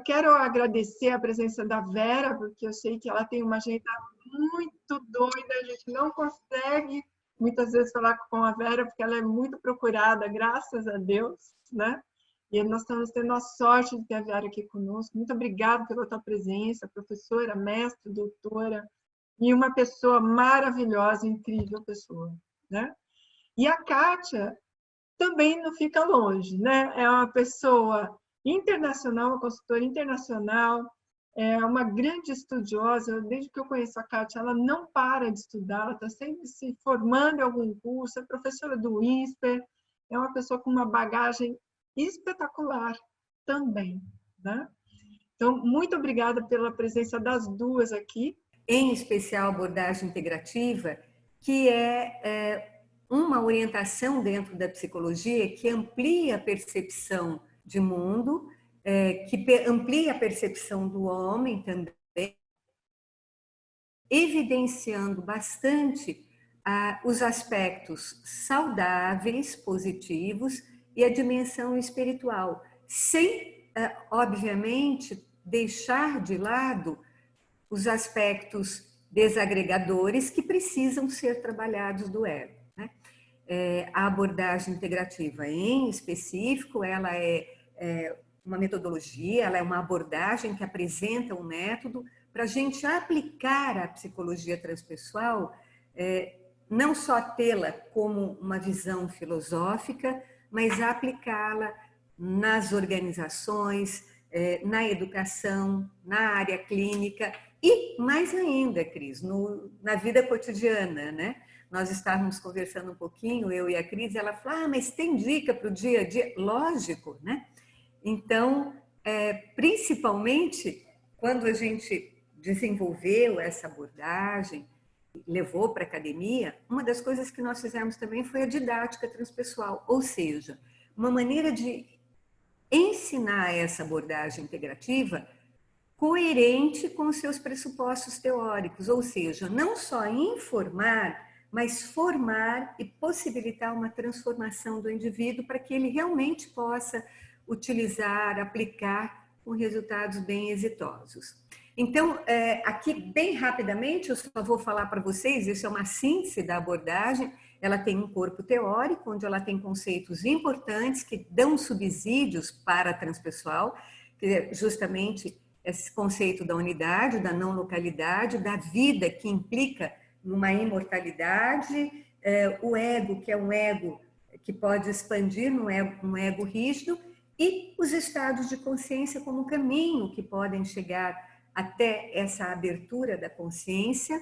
quero agradecer a presença da Vera, porque eu sei que ela tem uma agenda muito doida, a gente não consegue muitas vezes falar com a Vera, porque ela é muito procurada, graças a Deus, né? E nós estamos tendo a sorte de ter a Vera aqui conosco. Muito obrigada pela tua presença, professora, mestre, doutora, e uma pessoa maravilhosa, incrível pessoa, né? E a Kátia também não fica longe, né? É uma pessoa internacional, uma consultora internacional, é uma grande estudiosa. Desde que eu conheço a Kátia, ela não para de estudar, ela está sempre se formando em algum curso, é professora do INSPER, é uma pessoa com uma bagagem espetacular também, né? Então, muito obrigada pela presença das duas aqui. Em especial, a abordagem integrativa, que é uma orientação dentro da psicologia que amplia a percepção de mundo, que amplia a percepção do homem também, evidenciando bastante os aspectos saudáveis, positivos e a dimensão espiritual, sem, obviamente, deixar de lado os aspectos desagregadores que precisam ser trabalhados do ego, né? A abordagem integrativa, em específico, ela é uma metodologia, ela é uma abordagem que apresenta um método para a gente aplicar a psicologia transpessoal, não só tê-la como uma visão filosófica, mas aplicá-la nas organizações, na educação, na área clínica e, mais ainda, Cris, na vida cotidiana, né? Nós estávamos conversando um pouquinho, eu e a Cris, e ela falou, mas tem dica para o dia a dia? Lógico, né? Então, principalmente, quando a gente desenvolveu essa abordagem, levou para a academia, uma das coisas que nós fizemos também foi a didática transpessoal, ou seja, uma maneira de ensinar essa abordagem integrativa coerente com os seus pressupostos teóricos, ou seja, não só informar, mas formar e possibilitar uma transformação do indivíduo para que ele realmente possa utilizar, aplicar com resultados bem exitosos. Então, aqui bem rapidamente, eu só vou falar para vocês, isso é uma síntese da abordagem. Ela tem um corpo teórico, onde ela tem conceitos importantes que dão subsídios para a transpessoal, que é justamente esse conceito da unidade, da não localidade, da vida que implica numa imortalidade, o ego, que é um ego que pode expandir num ego rígido, e os estados de consciência como caminho que podem chegar até essa abertura da consciência,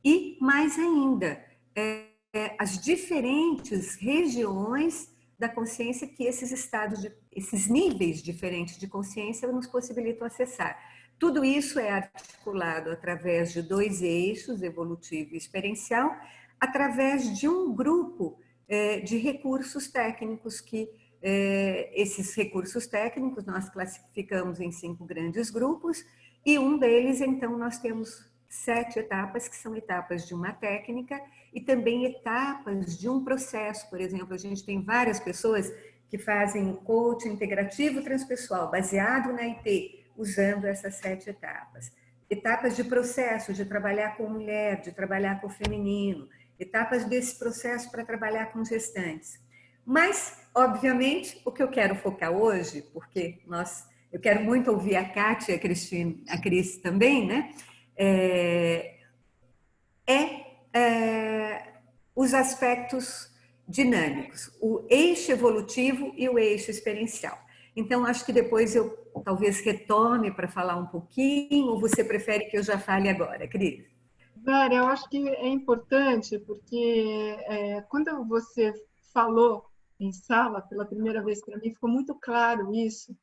e mais ainda, as diferentes regiões da consciência que esses estados, esses níveis diferentes de consciência nos possibilitam acessar. Tudo isso é articulado através de 2 eixos, evolutivo e experiencial, através de um grupo de recursos técnicos que esses recursos técnicos nós classificamos em 5 grandes grupos, e um deles, então, nós temos 7 etapas, que são etapas de uma técnica e também etapas de um processo. Por exemplo, a gente tem várias pessoas que fazem o coaching integrativo transpessoal, baseado na IT, usando essas 7 etapas. Etapas de processo, de trabalhar com mulher, de trabalhar com o feminino, etapas desse processo para trabalhar com gestantes. Mas, obviamente, o que eu quero focar hoje, porque eu quero muito ouvir a Kátia e a Cris também, né? Os aspectos dinâmicos, o eixo evolutivo e o eixo experiencial. Então, acho que depois eu talvez retome para falar um pouquinho, ou você prefere que eu já fale agora, Cris? Vera, eu acho que é importante, porque quando você falou em sala pela primeira vez para mim, ficou muito claro isso,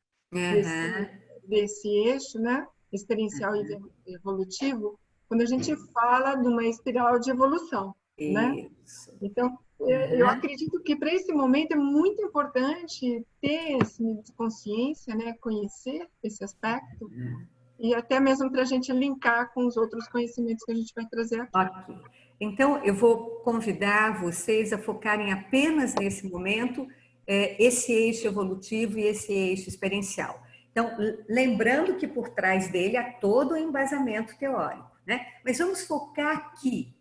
desse eixo, né? Experiencial e evolutivo, quando a gente fala de uma espiral de evolução, né? Então, eu acredito que para esse momento é muito importante ter esse nível de consciência, né? Conhecer esse aspecto, e até mesmo para a gente linkar com os outros conhecimentos que a gente vai trazer aqui. Ok. Então, eu vou convidar vocês a focarem apenas nesse momento esse eixo evolutivo e esse eixo experiencial. Então, lembrando que por trás dele há todo o embasamento teórico, né? Mas vamos focar aqui.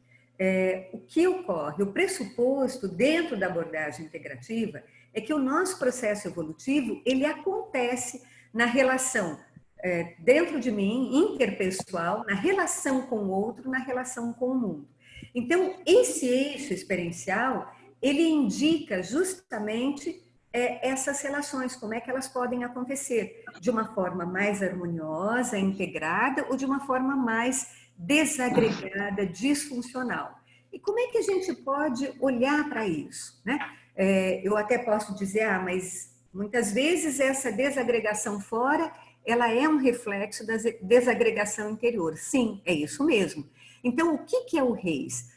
O que ocorre? O pressuposto dentro da abordagem integrativa é que o nosso processo evolutivo, ele acontece na relação dentro de mim, interpessoal, na relação com o outro, na relação com o mundo. Então, esse eixo experiencial, ele indica justamente essas relações, como é que elas podem acontecer, de uma forma mais harmoniosa, integrada, ou de uma forma mais desagregada, disfuncional. E como é que a gente pode olhar para isso, né? Eu até posso dizer, mas muitas vezes essa desagregação fora, ela é um reflexo da desagregação interior. Sim, é isso mesmo. Então, o que é o Reis?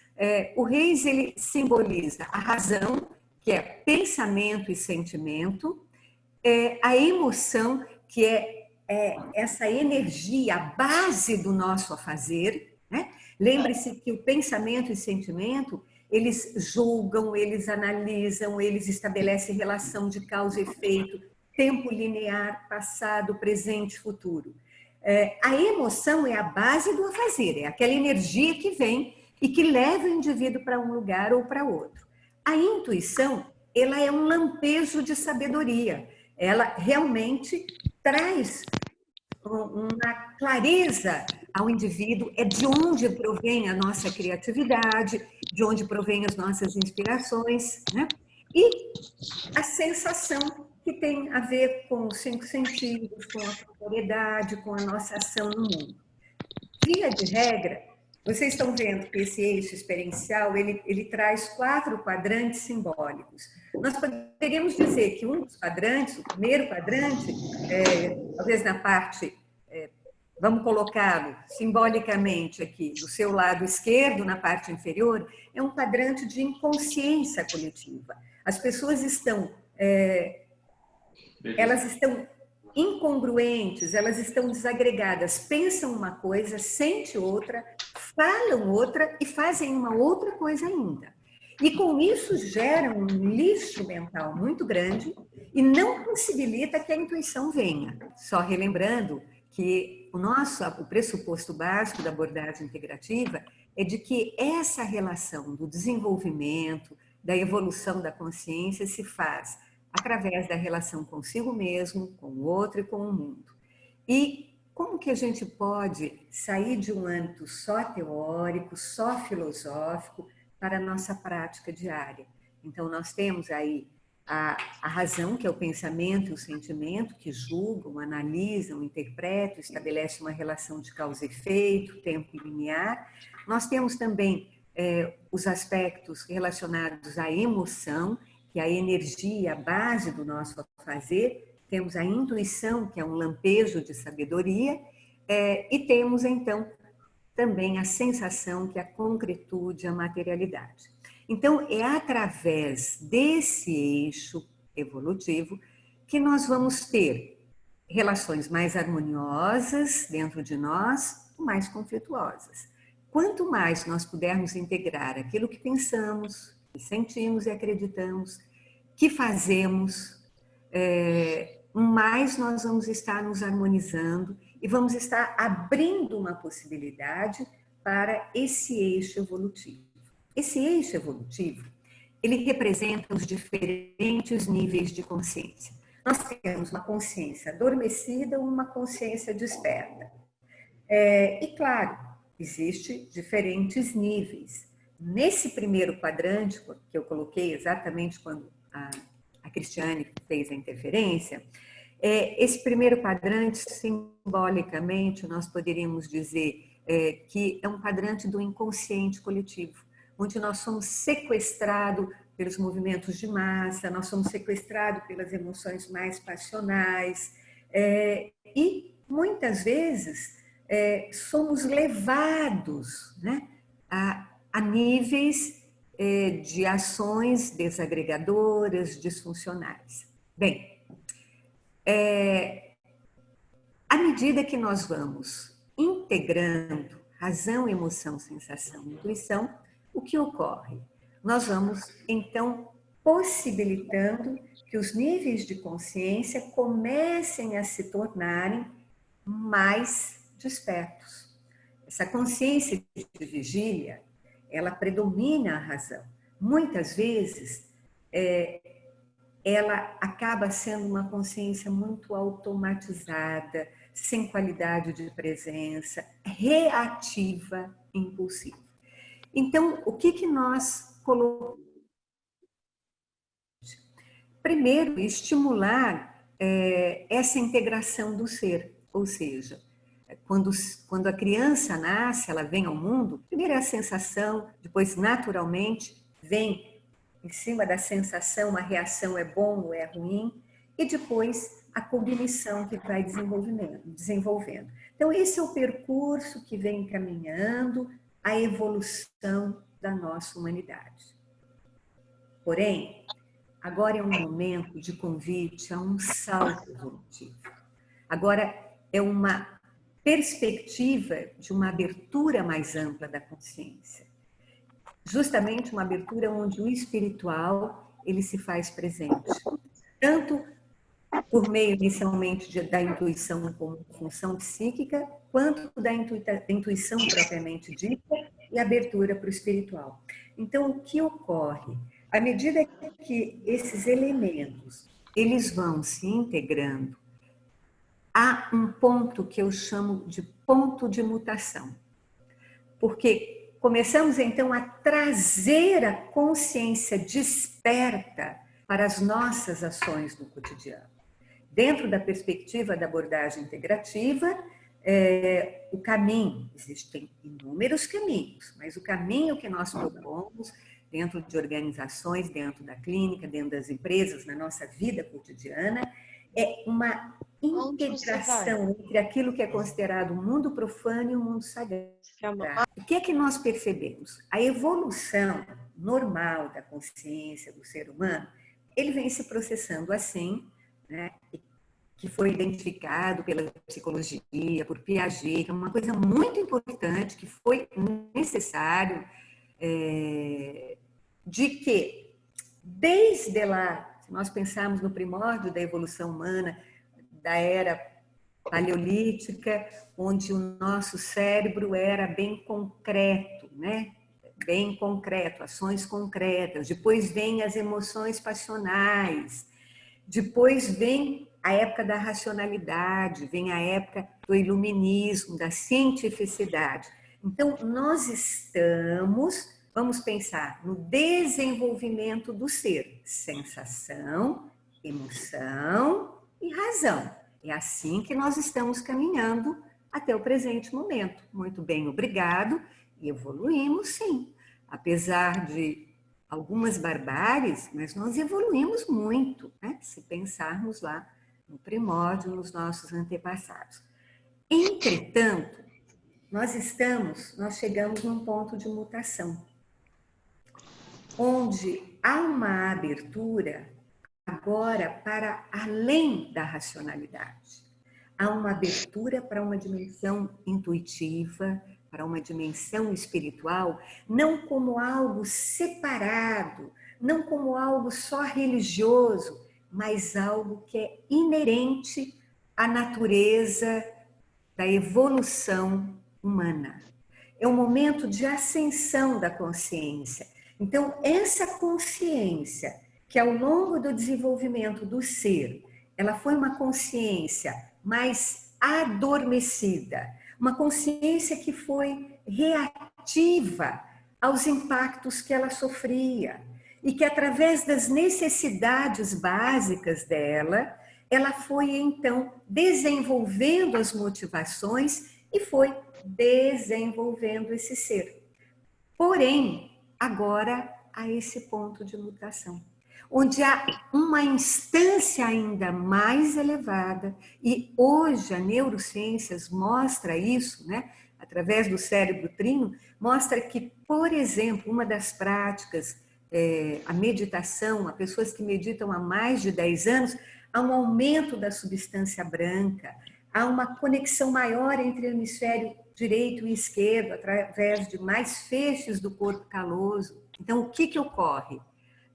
O Reis, ele simboliza a razão, que é pensamento e sentimento, a emoção, que é essa energia, a base do nosso afazer, né? Lembre-se que o pensamento e sentimento, eles julgam, eles analisam, eles estabelecem relação de causa e efeito, tempo linear, passado, presente, futuro. A emoção é a base do afazer, é aquela energia que vem e que leva o indivíduo para um lugar ou para outro. A intuição, ela é um lampejo de sabedoria. Ela realmente traz uma clareza ao indivíduo, é de onde provém a nossa criatividade, de onde provém as nossas inspirações, né? E a sensação, que tem a ver com os 5 sentidos, com a corporeidade, com a nossa ação no mundo. Via de regra, vocês estão vendo que esse eixo experiencial, ele traz 4 quadrantes simbólicos. Nós poderíamos dizer que um dos quadrantes, o primeiro quadrante, talvez na parte, vamos colocá-lo simbolicamente aqui, do seu lado esquerdo, na parte inferior, é um quadrante de inconsciência coletiva. As pessoas elas estão incongruentes, elas estão desagregadas, pensam uma coisa, sentem outra, falam outra e fazem uma outra coisa ainda. E com isso gera um lixo mental muito grande e não possibilita que a intuição venha. Só relembrando que o pressuposto básico da abordagem integrativa é de que essa relação do desenvolvimento, da evolução da consciência se faz através da relação consigo mesmo, com o outro e com o mundo. E como que a gente pode sair de um âmbito só teórico, só filosófico, para a nossa prática diária? Então, nós temos aí a razão, que é o pensamento e o sentimento, que julgam, analisam, interpretam, estabelecem uma relação de causa e efeito, tempo linear. Nós temos também os aspectos relacionados à emoção, que é a energia, a base do nosso fazer. Temos a intuição, que é um lampejo de sabedoria, e temos, então, também a sensação, que é a concretude, a materialidade. Então, é através desse eixo evolutivo que nós vamos ter relações mais harmoniosas dentro de nós, mais conflituosas. Quanto mais nós pudermos integrar aquilo que pensamos, que sentimos e acreditamos, que fazemos, mais nós vamos estar nos harmonizando e vamos estar abrindo uma possibilidade para esse eixo evolutivo. Esse eixo evolutivo, ele representa os diferentes níveis de consciência. Nós temos uma consciência adormecida ou uma consciência desperta. E claro, existem diferentes níveis. Nesse primeiro quadrante, que eu coloquei exatamente quando a Cristiane fez a interferência, esse primeiro quadrante, simbolicamente, nós poderíamos dizer que é um quadrante do inconsciente coletivo, onde nós somos sequestrados pelos movimentos de massa, nós somos sequestrados pelas emoções mais passionais, e muitas vezes somos levados, né, a níveis de ações desagregadoras, disfuncionais. Bem, à medida que nós vamos integrando razão, emoção, sensação, intuição, o que ocorre? Nós vamos, então, possibilitando que os níveis de consciência comecem a se tornarem mais despertos. Essa consciência de vigília, ela predomina a razão. Muitas vezes, ela acaba sendo uma consciência muito automatizada, sem qualidade de presença, reativa, impulsiva. Então, o que nós colocamos? Primeiro, estimular essa integração do ser, ou seja, quando a criança nasce, ela vem ao mundo, primeiro é a sensação, depois naturalmente vem em cima da sensação, a reação é bom ou é ruim, e depois a cognição que vai desenvolvendo. Então, esse é o percurso que vem caminhando a evolução da nossa humanidade. Porém, agora é um momento de convite a um salto evolutivo. Agora é uma perspectiva de uma abertura mais ampla da consciência. Justamente uma abertura onde o espiritual ele se faz presente. Tanto por meio inicialmente da intuição como função psíquica, quanto da intuição propriamente dita e abertura para o espiritual. Então, o que ocorre? À medida que esses elementos eles vão se integrando, há um ponto que eu chamo de ponto de mutação. Porque começamos então a trazer a consciência desperta para as nossas ações no cotidiano. Dentro da perspectiva da abordagem integrativa, o caminho, existem inúmeros caminhos, mas o caminho que nós propomos dentro de organizações, dentro da clínica, dentro das empresas, na nossa vida cotidiana, é uma integração entre aquilo que é considerado o mundo profano e o mundo sagrado. O que é que nós percebemos? A evolução normal da consciência do ser humano, ele vem se processando assim, né? Que foi identificado pela psicologia, por Piaget, que é uma coisa muito importante, que foi necessário, de que, desde lá, se nós pensarmos no primórdio da evolução humana, da era paleolítica, onde o nosso cérebro era bem concreto, né? Bem concreto, ações concretas. Depois vem as emoções passionais. Depois vem a época da racionalidade, vem a época do iluminismo, da cientificidade. Então, nós estamos, vamos pensar, no desenvolvimento do ser. Sensação, emoção e razão. É assim que nós estamos caminhando até o presente momento. Muito bem, obrigado. E evoluímos, sim. Apesar de algumas barbáries, mas nós evoluímos muito, né? Se pensarmos lá no primórdio, nos nossos antepassados. Entretanto, nós chegamos num ponto de mutação, onde há uma abertura agora para além da racionalidade. Há uma abertura para uma dimensão intuitiva, para uma dimensão espiritual, não como algo separado, não como algo só religioso, mas algo que é inerente à natureza da evolução humana. É um momento de ascensão da consciência. Então, essa consciência que ao longo do desenvolvimento do ser, ela foi uma consciência mais adormecida, uma consciência que foi reativa aos impactos que ela sofria e que através das necessidades básicas dela, ela foi então desenvolvendo as motivações e foi desenvolvendo esse ser. Porém, agora há esse ponto de mutação, onde há uma instância ainda mais elevada, e hoje a neurociências mostra isso, né? Através do cérebro trino, mostra que, por exemplo, uma das práticas, a meditação, a pessoas que meditam há mais de 10 anos, há um aumento da substância branca, há uma conexão maior entre o hemisfério direito e esquerdo, através de mais feixes do corpo caloso. Então, o que ocorre?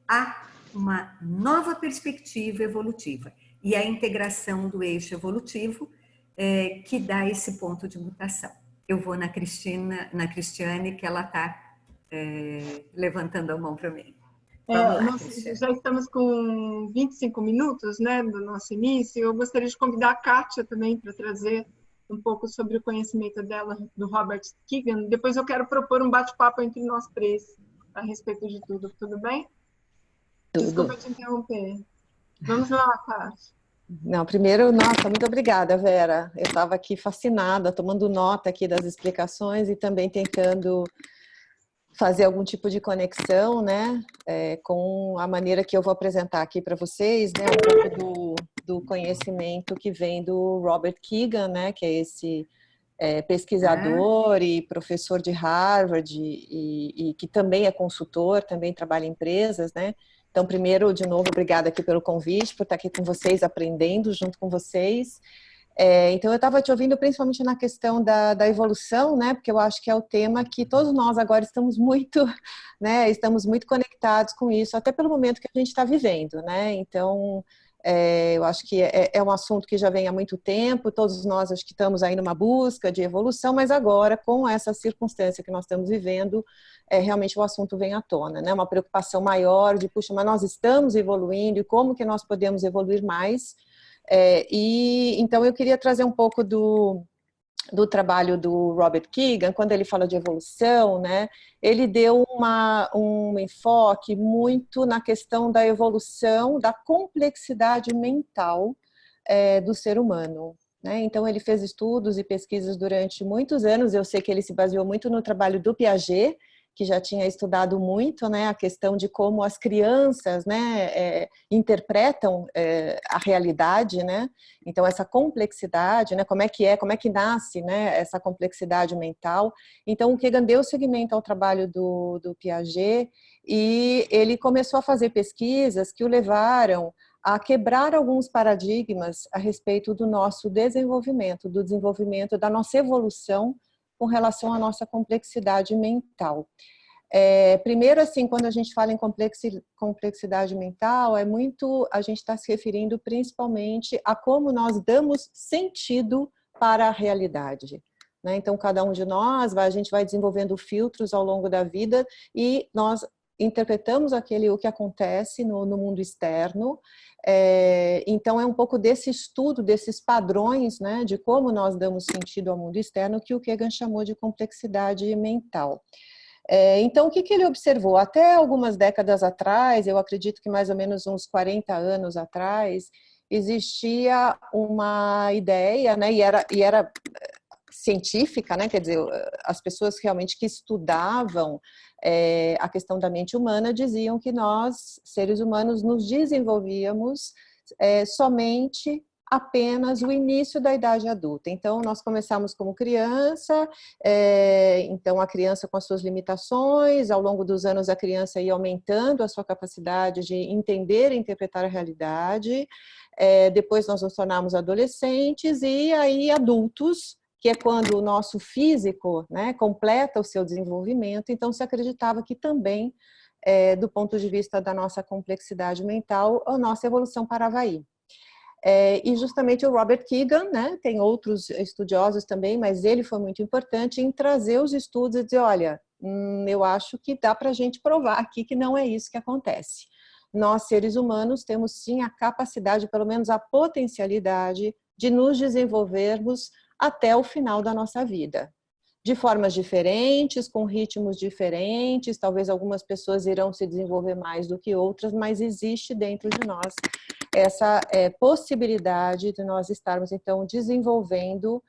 Há uma nova perspectiva evolutiva e a integração do eixo evolutivo que dá esse ponto de mutação. Eu vou na Cristiane, que ela está levantando a mão para mim. Vamos lá, Cristiane. Já estamos com 25 minutos, né, do nosso início. Eu gostaria de convidar a Kátia também para trazer um pouco sobre o conhecimento dela, do Robert Keegan. Depois eu quero propor um bate-papo entre nós três a respeito de tudo bem? Tudo. Desculpa te interromper. Vamos lá, Kátia. Não, primeiro, nossa, muito obrigada, Vera. Eu estava aqui fascinada, tomando nota aqui das explicações e também tentando fazer algum tipo de conexão, né, com a maneira que eu vou apresentar aqui para vocês, né, um pouco do conhecimento que vem do Robert Keegan, né, que é esse pesquisador e professor de Harvard e que também é consultor, também trabalha em empresas, né. Então, primeiro, de novo, obrigada aqui pelo convite, por estar aqui com vocês, aprendendo junto com vocês. Então, eu estava te ouvindo principalmente na questão da evolução, né? Porque eu acho que é o tema que todos nós agora estamos muito, né? Estamos muito conectados com isso, até pelo momento que a gente está vivendo, né? Então, eu acho que é um assunto que já vem há muito tempo, todos nós acho que estamos aí numa busca de evolução, mas agora, com essa circunstância que nós estamos vivendo, realmente o assunto vem à tona, né? Uma preocupação maior de, puxa, mas nós estamos evoluindo e como que nós podemos evoluir mais? E então eu queria trazer um pouco do trabalho do Robert Keegan, quando ele fala de evolução, né? Ele deu um enfoque muito na questão da evolução, da complexidade mental do ser humano. Né? Então, ele fez estudos e pesquisas durante muitos anos. Eu sei que ele se baseou muito no trabalho do Piaget, que já tinha estudado muito, né, a questão de como as crianças, né, interpretam a realidade, né? Então essa complexidade, né, como é que nasce, né, essa complexidade mental. Então o Keegan deu seguimento ao trabalho do Piaget e ele começou a fazer pesquisas que o levaram a quebrar alguns paradigmas a respeito do nosso desenvolvimento, do desenvolvimento da nossa evolução com relação à nossa complexidade mental. Primeiro, assim, quando a gente fala em complexidade mental, a gente está se referindo principalmente a como nós damos sentido para a realidade. Né? Então, cada um de nós, a gente vai desenvolvendo filtros ao longo da vida e nós interpretamos o que acontece no mundo externo. Então é um pouco desse estudo, desses padrões, né, de como nós damos sentido ao mundo externo que o Keegan chamou de complexidade mental. Então o que ele observou? Até algumas décadas atrás, eu acredito que mais ou menos uns 40 anos atrás, existia uma ideia, né, e era científica, né? Quer dizer, as pessoas realmente que estudavam a questão da mente humana diziam que nós, seres humanos, nos desenvolvíamos somente apenas o início da idade adulta. Então, nós começamos como criança, então a criança com as suas limitações, ao longo dos anos a criança ia aumentando a sua capacidade de entender e interpretar a realidade, depois nós nos tornamos adolescentes e aí adultos, que é quando o nosso físico, né, completa o seu desenvolvimento. Então se acreditava que também, do ponto de vista da nossa complexidade mental, a nossa evolução parava aí. E justamente o Robert Keegan, né, tem outros estudiosos também, mas ele foi muito importante em trazer os estudos e dizer, olha, eu acho que dá para a gente provar aqui que não é isso que acontece. Nós, seres humanos, temos sim a capacidade, pelo menos a potencialidade, de nos desenvolvermos até o final da nossa vida. De formas diferentes, com ritmos diferentes, talvez algumas pessoas irão se desenvolver mais do que outras, mas existe dentro de nós essa possibilidade de nós estarmos, então, desenvolvendo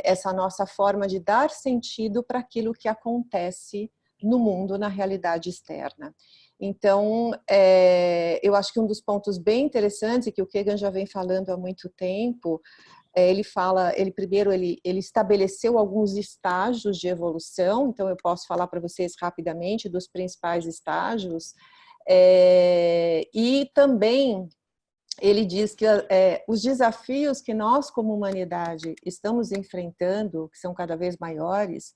essa nossa forma de dar sentido para aquilo que acontece no mundo, na realidade externa. Então, eu acho que um dos pontos bem interessantes, e que o Keegan já vem falando há muito tempo, ele estabeleceu alguns estágios de evolução, então eu posso falar para vocês rapidamente dos principais estágios, e também ele diz que os desafios que nós como humanidade estamos enfrentando, que são cada vez maiores,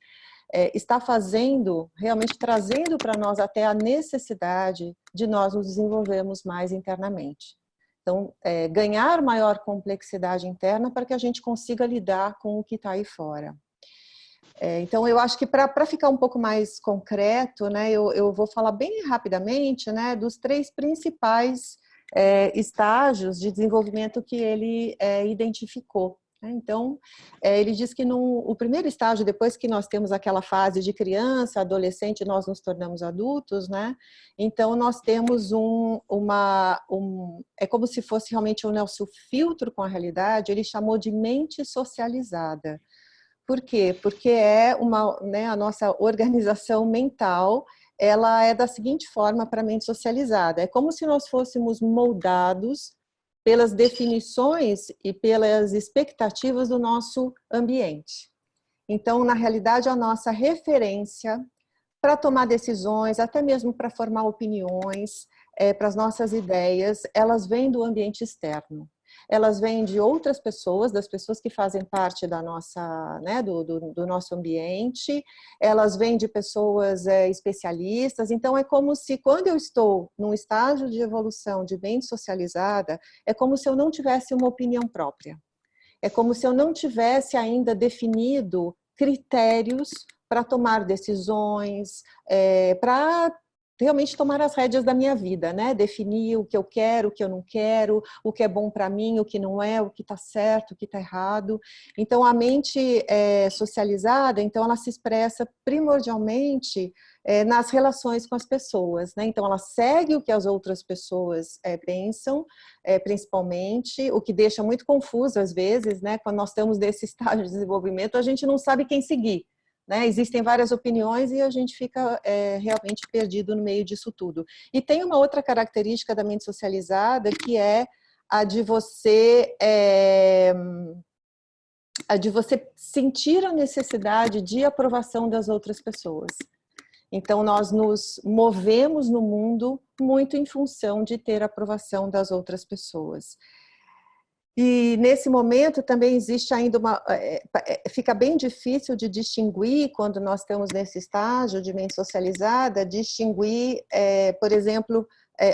está fazendo, realmente trazendo para nós até a necessidade de nós nos desenvolvermos mais internamente. Então, ganhar maior complexidade interna para que a gente consiga lidar com o que está aí fora. Então, eu acho que para ficar um pouco mais concreto, né, eu vou falar bem rapidamente, né, dos 3 principais estágios de desenvolvimento que ele identificou. Então, ele diz que o primeiro estágio, depois que nós temos aquela fase de criança, adolescente, nós nos tornamos adultos, né? Então, nós temos é como se fosse realmente o nosso filtro com a realidade, ele chamou de mente socializada. Por quê? Porque né, a nossa organização mental, ela é da seguinte forma para a mente socializada. É como se nós fôssemos moldados pelas definições e pelas expectativas do nosso ambiente. Então, na realidade, a nossa referência para tomar decisões, até mesmo para formar opiniões, para as nossas ideias, elas vêm do ambiente externo. Elas vêm de outras pessoas, das pessoas que fazem parte da nossa, né, do nosso ambiente, elas vêm de pessoas especialistas. Então, é como se, quando eu estou num estágio de evolução de mente socializada, é como se eu não tivesse uma opinião própria. É como se eu não tivesse ainda definido critérios para tomar decisões, para realmente tomar as rédeas da minha vida, né? Definir o que eu quero, o que eu não quero, o que é bom para mim, o que não é, o que está certo, o que está errado. Então, a mente socializada, então, ela se expressa primordialmente nas relações com as pessoas, né? Então, ela segue o que as outras pessoas pensam, principalmente, o que deixa muito confuso às vezes, né? Quando nós estamos nesse estágio de desenvolvimento, a gente não sabe quem seguir. Né? Existem várias opiniões e a gente fica realmente perdido no meio disso tudo. E tem uma outra característica da mente socializada, que é a de você sentir a necessidade de aprovação das outras pessoas. Então, nós nos movemos no mundo muito em função de ter a aprovação das outras pessoas. E nesse momento também existe ainda fica bem difícil de distinguir, quando nós estamos nesse estágio de mente socializada, distinguir, por exemplo,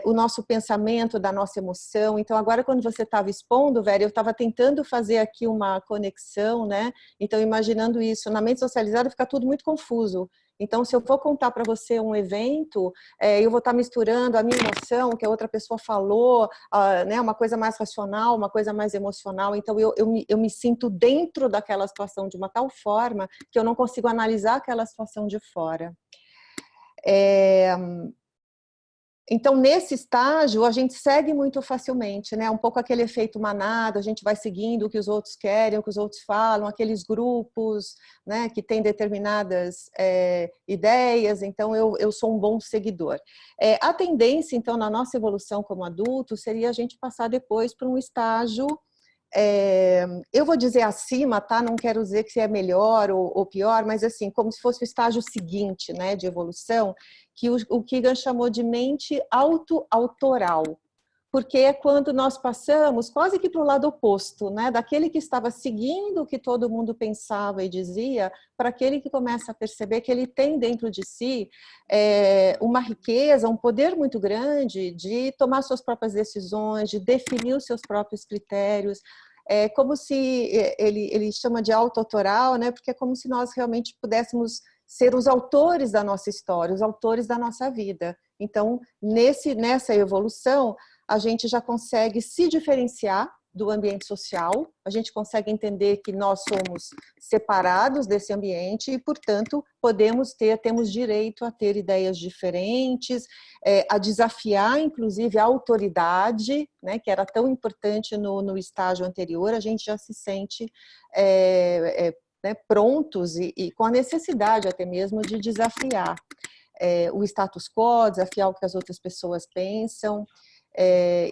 o nosso pensamento da nossa emoção. Então, agora quando você estava expondo, Vera, eu estava tentando fazer aqui uma conexão, né? Então, imaginando isso, na mente socializada fica tudo muito confuso. Então, se eu for contar para você um evento, eu vou estar misturando a minha emoção, que a outra pessoa falou, né, uma coisa mais racional, uma coisa mais emocional. Então, eu me sinto dentro daquela situação de uma tal forma que eu não consigo analisar aquela situação de fora. Então, nesse estágio, a gente segue muito facilmente, né? Um pouco aquele efeito manada, a gente vai seguindo o que os outros querem, o que os outros falam, aqueles grupos, né, que têm determinadas ideias, então eu sou um bom seguidor. A tendência, então, na nossa evolução como adulto, seria a gente passar depois para um estágio, eu vou dizer acima, tá? Não quero dizer que é melhor ou pior, mas assim, como se fosse o estágio seguinte, né, de evolução, que o Keegan chamou de mente autoautoral, porque é quando nós passamos quase que para o lado oposto, né, daquele que estava seguindo o que todo mundo pensava e dizia, para aquele que começa a perceber que ele tem dentro de si uma riqueza, um poder muito grande de tomar suas próprias decisões, de definir os seus próprios critérios. É como se ele chama de autoautoral, né, porque é como se nós realmente pudéssemos ser os autores da nossa história, os autores da nossa vida. Então, nessa evolução, a gente já consegue se diferenciar do ambiente social, a gente consegue entender que nós somos separados desse ambiente e, portanto, temos direito a ter ideias diferentes, a desafiar, inclusive, a autoridade, né, que era tão importante no estágio anterior, a gente já se sente né, prontos e com a necessidade até mesmo de desafiar o status quo, desafiar o que as outras pessoas pensam.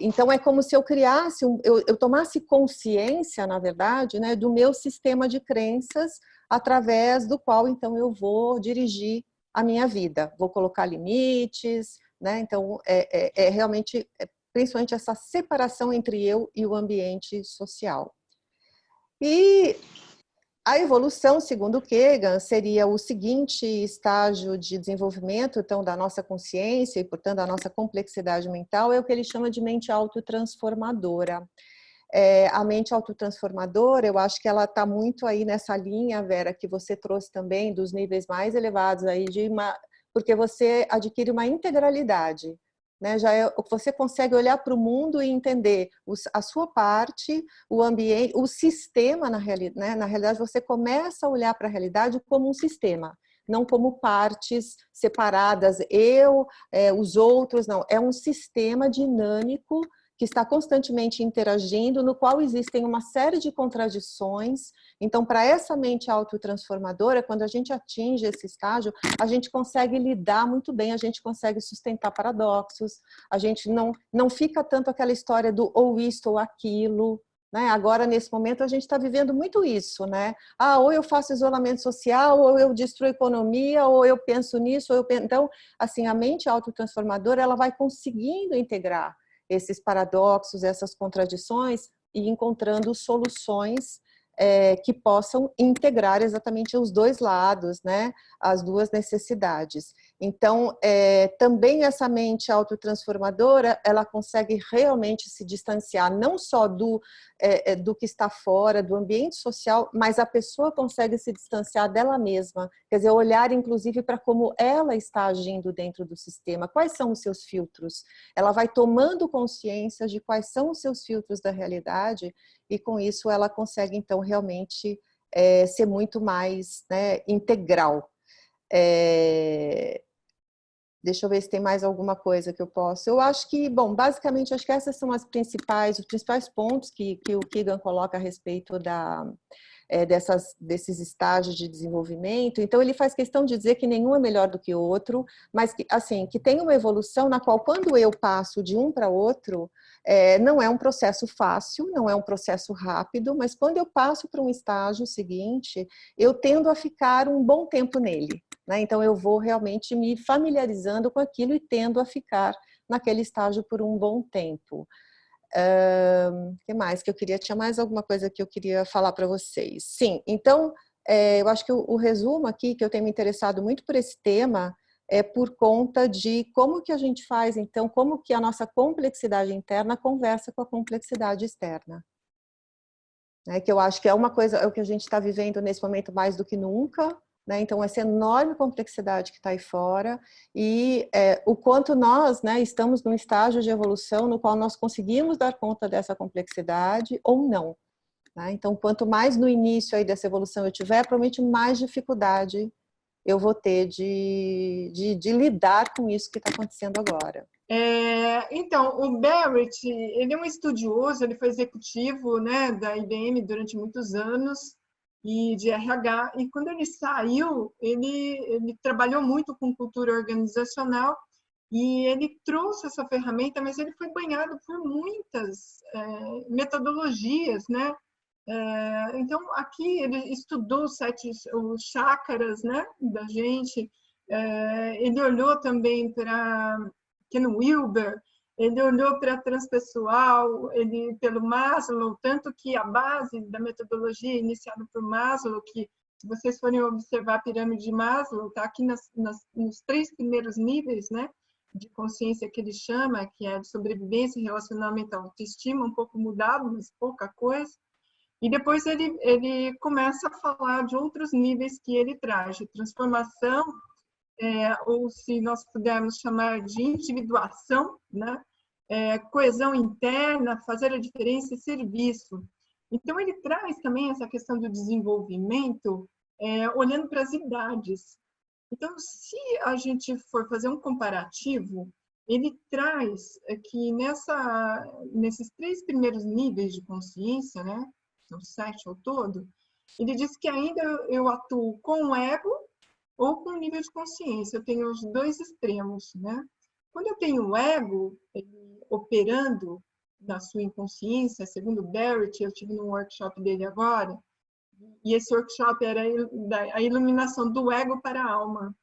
Então, é como se eu criasse, eu tomasse consciência, na verdade, né, do meu sistema de crenças, através do qual, então, eu vou dirigir a minha vida. Vou colocar limites, né? Então, realmente, principalmente essa separação entre eu e o ambiente social. E A evolução, segundo Kagan, seria o seguinte estágio de desenvolvimento, então, da nossa consciência e, portanto, da nossa complexidade mental, é o que ele chama de mente autotransformadora. A mente autotransformadora, eu acho que ela está muito aí nessa linha, Vera, que você trouxe também, dos níveis mais elevados aí, porque você adquire uma integralidade. Né, você consegue olhar para o mundo e entender a sua parte, o ambiente, o sistema na realidade. Né? Na realidade, você começa a olhar para a realidade como um sistema, não como partes separadas, os outros, não. É um sistema dinâmico que está constantemente interagindo, no qual existem uma série de contradições. Então, para essa mente autotransformadora, quando a gente atinge esse estágio, a gente consegue lidar muito bem, a gente consegue sustentar paradoxos, a gente não fica tanto aquela história do ou isto ou aquilo, né? Agora, nesse momento, a gente está vivendo muito isso, né? Ou eu faço isolamento social, ou eu destruo a economia, ou eu penso nisso, ou eu penso... Então, assim, a mente autotransformadora, ela vai conseguindo integrar esses paradoxos, essas contradições e encontrando soluções que possam integrar exatamente os dois lados, né? As duas necessidades. Então, também essa mente autotransformadora, ela consegue realmente se distanciar não só do que está fora, do ambiente social, mas a pessoa consegue se distanciar dela mesma, quer dizer, olhar inclusive para como ela está agindo dentro do sistema, quais são os seus filtros. Ela vai tomando consciência de quais são os seus filtros da realidade e com isso ela consegue então realmente ser muito mais, né, integral. Deixa eu ver se tem mais alguma coisa que eu posso. Eu acho que, bom, basicamente, acho que essas são os principais pontos que o Kagan coloca a respeito desses estágios de desenvolvimento. Então, ele faz questão de dizer que nenhum é melhor do que o outro, mas que, assim, que tem uma evolução na qual, quando eu passo de um para outro, não é um processo fácil, não é um processo rápido, mas quando eu passo para um estágio seguinte, eu tendo a ficar um bom tempo nele. Né? Então, eu vou realmente me familiarizando com aquilo e tendo a ficar naquele estágio por um bom tempo. O que mais que eu queria? Tinha mais alguma coisa que eu queria falar para vocês. Sim, então, eu acho que o resumo aqui, que eu tenho me interessado muito por esse tema, é por conta de como que a gente faz, então, como que a nossa complexidade interna conversa com a complexidade externa. Que eu acho que é uma coisa, é o que a gente está vivendo nesse momento mais do que nunca, né? Então, essa enorme complexidade que está aí fora e o quanto nós, né, estamos num estágio de evolução no qual nós conseguimos dar conta dessa complexidade ou não. Né? Então, quanto mais no início aí dessa evolução eu tiver, provavelmente mais dificuldade eu vou ter de lidar com isso que está acontecendo agora. Então, o Barrett, ele é um estudioso, ele foi executivo, né, da IBM durante muitos anos, e de RH, e quando ele saiu, ele trabalhou muito com cultura organizacional, e ele trouxe essa ferramenta, mas ele foi banhado por muitas metodologias, né? Então, aqui ele estudou os chakras, né, da gente, ele olhou também para Ken Wilber, ele olhou para transpessoal, pelo Maslow, tanto que a base da metodologia iniciada por Maslow, que se vocês forem observar a pirâmide de Maslow, está aqui nos 3 primeiros níveis, né, de consciência que ele chama, que é de sobrevivência, relacionamento, autoestima, um pouco mudado, mas pouca coisa. E depois ele começa a falar de outros níveis que ele traz, de transformação, ou se nós pudermos chamar de individuação, né? Coesão interna, fazer a diferença e serviço. Então, ele traz também essa questão do desenvolvimento, olhando para as idades. Então, se a gente for fazer um comparativo, ele traz que nesses 3 primeiros níveis de consciência, né? São 7 ao todo, ele diz que ainda eu atuo com o ego ou com o nível de consciência. Eu tenho os 2 extremos, né? Quando eu tenho o ego operando na sua inconsciência, segundo Barrett, eu tive num workshop dele agora, e esse workshop era a iluminação do ego para a alma.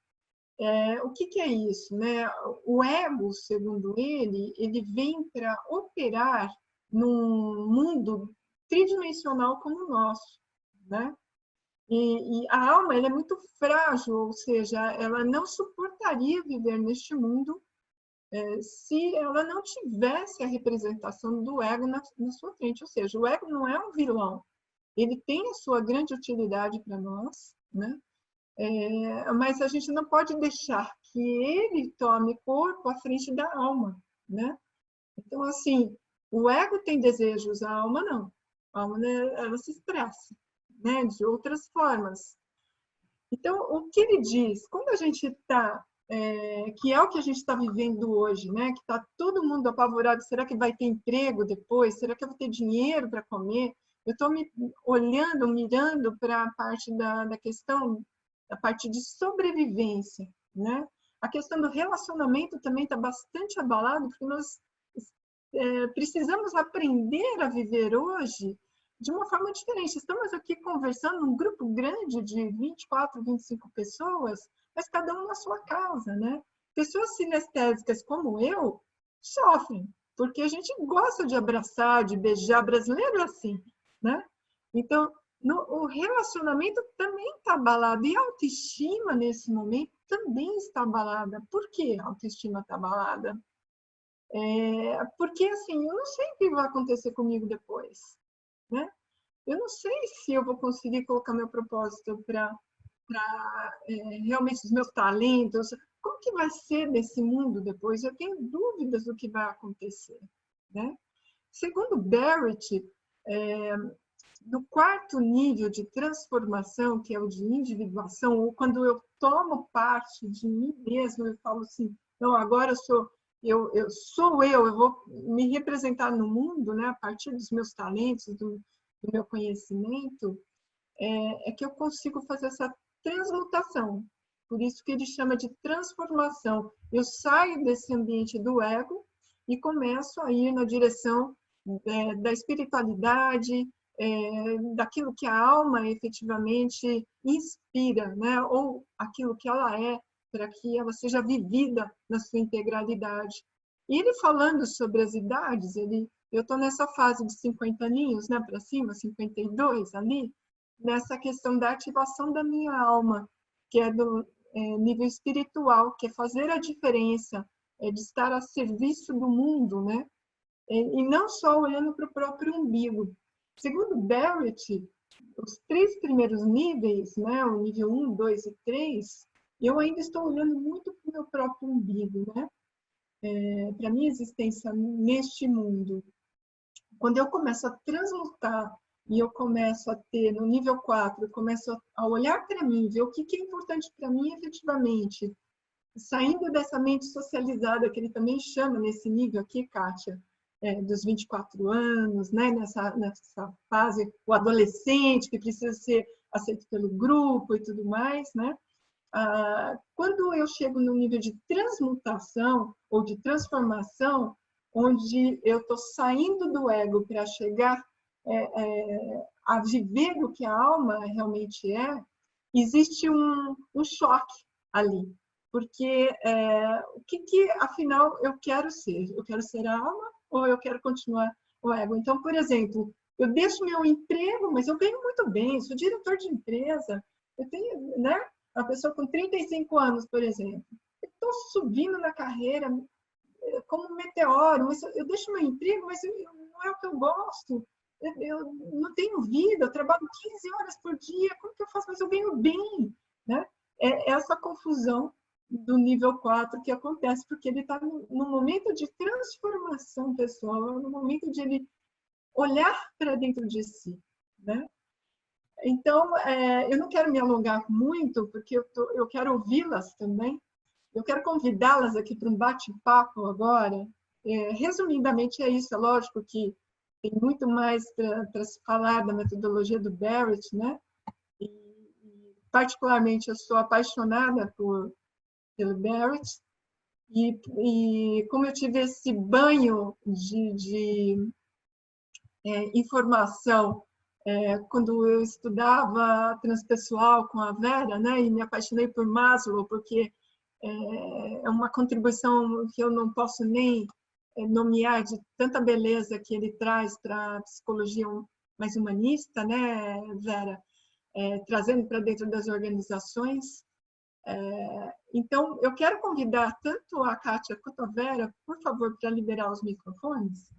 O que é isso, né? O ego, segundo ele vem para operar num mundo tridimensional como o nosso, né? E a alma, ela é muito frágil, ou seja, ela não suportaria viver neste mundo se ela não tivesse a representação do ego na sua frente. Ou seja, o ego não é um vilão. Ele tem a sua grande utilidade para nós, né? Mas a gente não pode deixar que ele tome corpo à frente da alma, né? Então, assim, o ego tem desejos, a alma não. A alma, né, ela se expressa, né, de outras formas. Então, o que ele diz? Quando a gente está, que é o que a gente está vivendo hoje, né, que está todo mundo apavorado, será que vai ter emprego depois? Será que eu vou ter dinheiro para comer? Eu estou me olhando, mirando para a parte da questão, da parte de sobrevivência, né? A questão do relacionamento também está bastante abalada, porque nós precisamos aprender a viver hoje de uma forma diferente. Estamos aqui conversando num grupo grande de 24, 25 pessoas, mas cada um na sua casa, né? Pessoas sinestésicas como eu sofrem, porque a gente gosta de abraçar, de beijar, brasileiro é assim, né? Então, o relacionamento também está abalado, e a autoestima nesse momento também está abalada. Por que a autoestima está abalada? Porque, assim, eu não sei o que vai acontecer comigo depois, né? Eu não sei se eu vou conseguir colocar meu propósito para realmente os meus talentos. Como que vai ser nesse mundo depois? Eu tenho dúvidas do que vai acontecer, né? Segundo Barrett, no quarto nível de transformação, que é o de individuação, ou quando eu tomo parte de mim mesmo, eu falo assim, não, agora eu vou me representar no mundo, né, a partir dos meus talentos, do meu conhecimento, é que eu consigo fazer essa transmutação. Por isso que ele chama de transformação. Eu saio desse ambiente do ego e começo a ir na direção da espiritualidade, daquilo que a alma efetivamente inspira, né? Ou aquilo que ela é, para que ela seja vivida na sua integralidade. E ele falando sobre as idades, eu estou nessa fase de 50 aninhos, né, para cima, 52 ali, nessa questão da ativação da minha alma, que é do nível espiritual, que é fazer a diferença, de estar a serviço do mundo, né? E não só olhando para o próprio umbigo. Segundo Barrett, os 3 primeiros níveis, né, o nível 1, 2 e 3, eu ainda estou olhando muito para o meu próprio umbigo, né? Para a minha existência neste mundo. Quando eu começo a transmutar e eu começo a ter, no nível 4, eu começo a olhar para mim, ver o que é importante para mim efetivamente, saindo dessa mente socializada, que ele também chama nesse nível aqui, Kátia, dos 24 anos, né? nessa fase, o adolescente que precisa ser aceito pelo grupo e tudo mais, né? Quando eu chego no nível de transmutação ou de transformação, onde eu estou saindo do ego para chegar a viver o que a alma realmente é, existe um choque ali. Porque o que, afinal, eu quero ser? Eu quero ser a alma ou eu quero continuar o ego? Então, por exemplo, eu deixo meu emprego, mas eu ganho muito bem, sou diretor de empresa, eu tenho, né? Uma pessoa com 35 anos, por exemplo. Eu estou subindo na carreira como um meteoro, mas eu deixo meu emprego, mas não é o que eu gosto. Eu não tenho vida, eu trabalho 15 horas por dia, como que eu faço? Mas eu ganho bem, né? É essa confusão do nível 4 que acontece, porque ele está no momento de transformação pessoal, no momento de ele olhar para dentro de si, né? Então, eu não quero me alongar muito, porque eu quero ouvi-las também. Eu quero convidá-las aqui para um bate-papo agora. Resumidamente, é isso. É lógico que tem muito mais para se falar da metodologia do Barrett, né? E, particularmente, eu sou apaixonada pelo Barrett. E como eu tive esse banho de informação quando eu estudava transpessoal com a Vera, né, e me apaixonei por Maslow, porque é uma contribuição que eu não posso nem nomear de tanta beleza que ele traz para a psicologia mais humanista, né, Vera? trazendo para dentro das organizações. Então, eu quero convidar tanto a Kátia quanto a Vera, por favor, para liberar os microfones,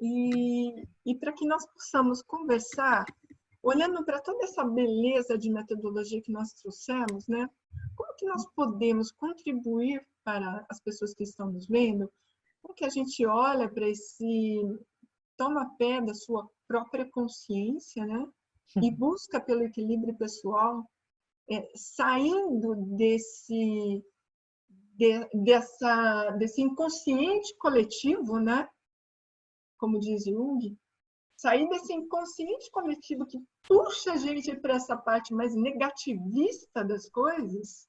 e para que nós possamos conversar, olhando para toda essa beleza de metodologia que nós trouxemos, né? Como que nós podemos contribuir para as pessoas que estão nos vendo? Como que a gente olha para esse toma pé da sua própria consciência, né? E busca pelo equilíbrio pessoal, saindo desse inconsciente coletivo, né? Como diz Jung, sair desse inconsciente coletivo que puxa a gente para essa parte mais negativista das coisas,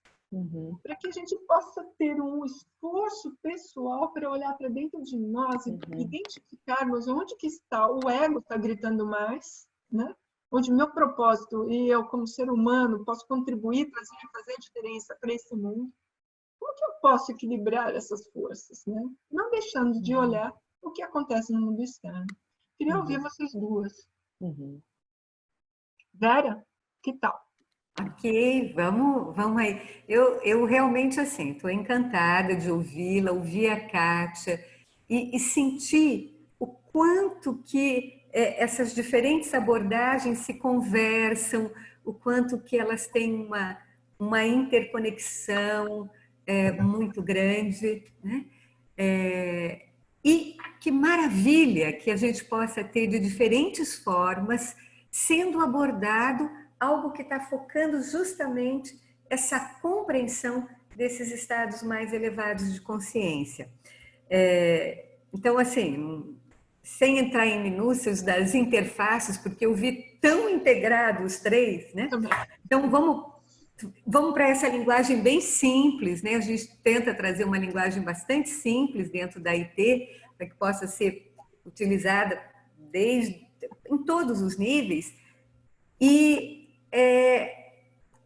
para que a gente possa ter um esforço pessoal para olhar para dentro de nós e identificarmos onde que está o ego está gritando mais, né? Onde o meu propósito e eu como ser humano posso contribuir, fazer diferença para esse mundo. Como que eu posso equilibrar essas forças, né? Não deixando de olhar o que acontece no mundo externo. Queria ouvir vocês duas. Vera, que tal? Ok, vamos aí. Eu realmente, assim, estou encantada de ouvi-la, ouvir a Kátia e sentir o quanto que essas diferentes abordagens se conversam, o quanto que elas têm uma interconexão muito grande, né? E que maravilha que a gente possa ter de diferentes formas sendo abordado algo que está focando justamente essa compreensão desses estados mais elevados de consciência. Então, assim, sem entrar em minúcias das interfaces, porque eu vi tão integrados os três, né? Então, vamos para essa linguagem bem simples, né? A gente tenta trazer uma linguagem bastante simples dentro da IT, para que possa ser utilizada em todos os níveis. E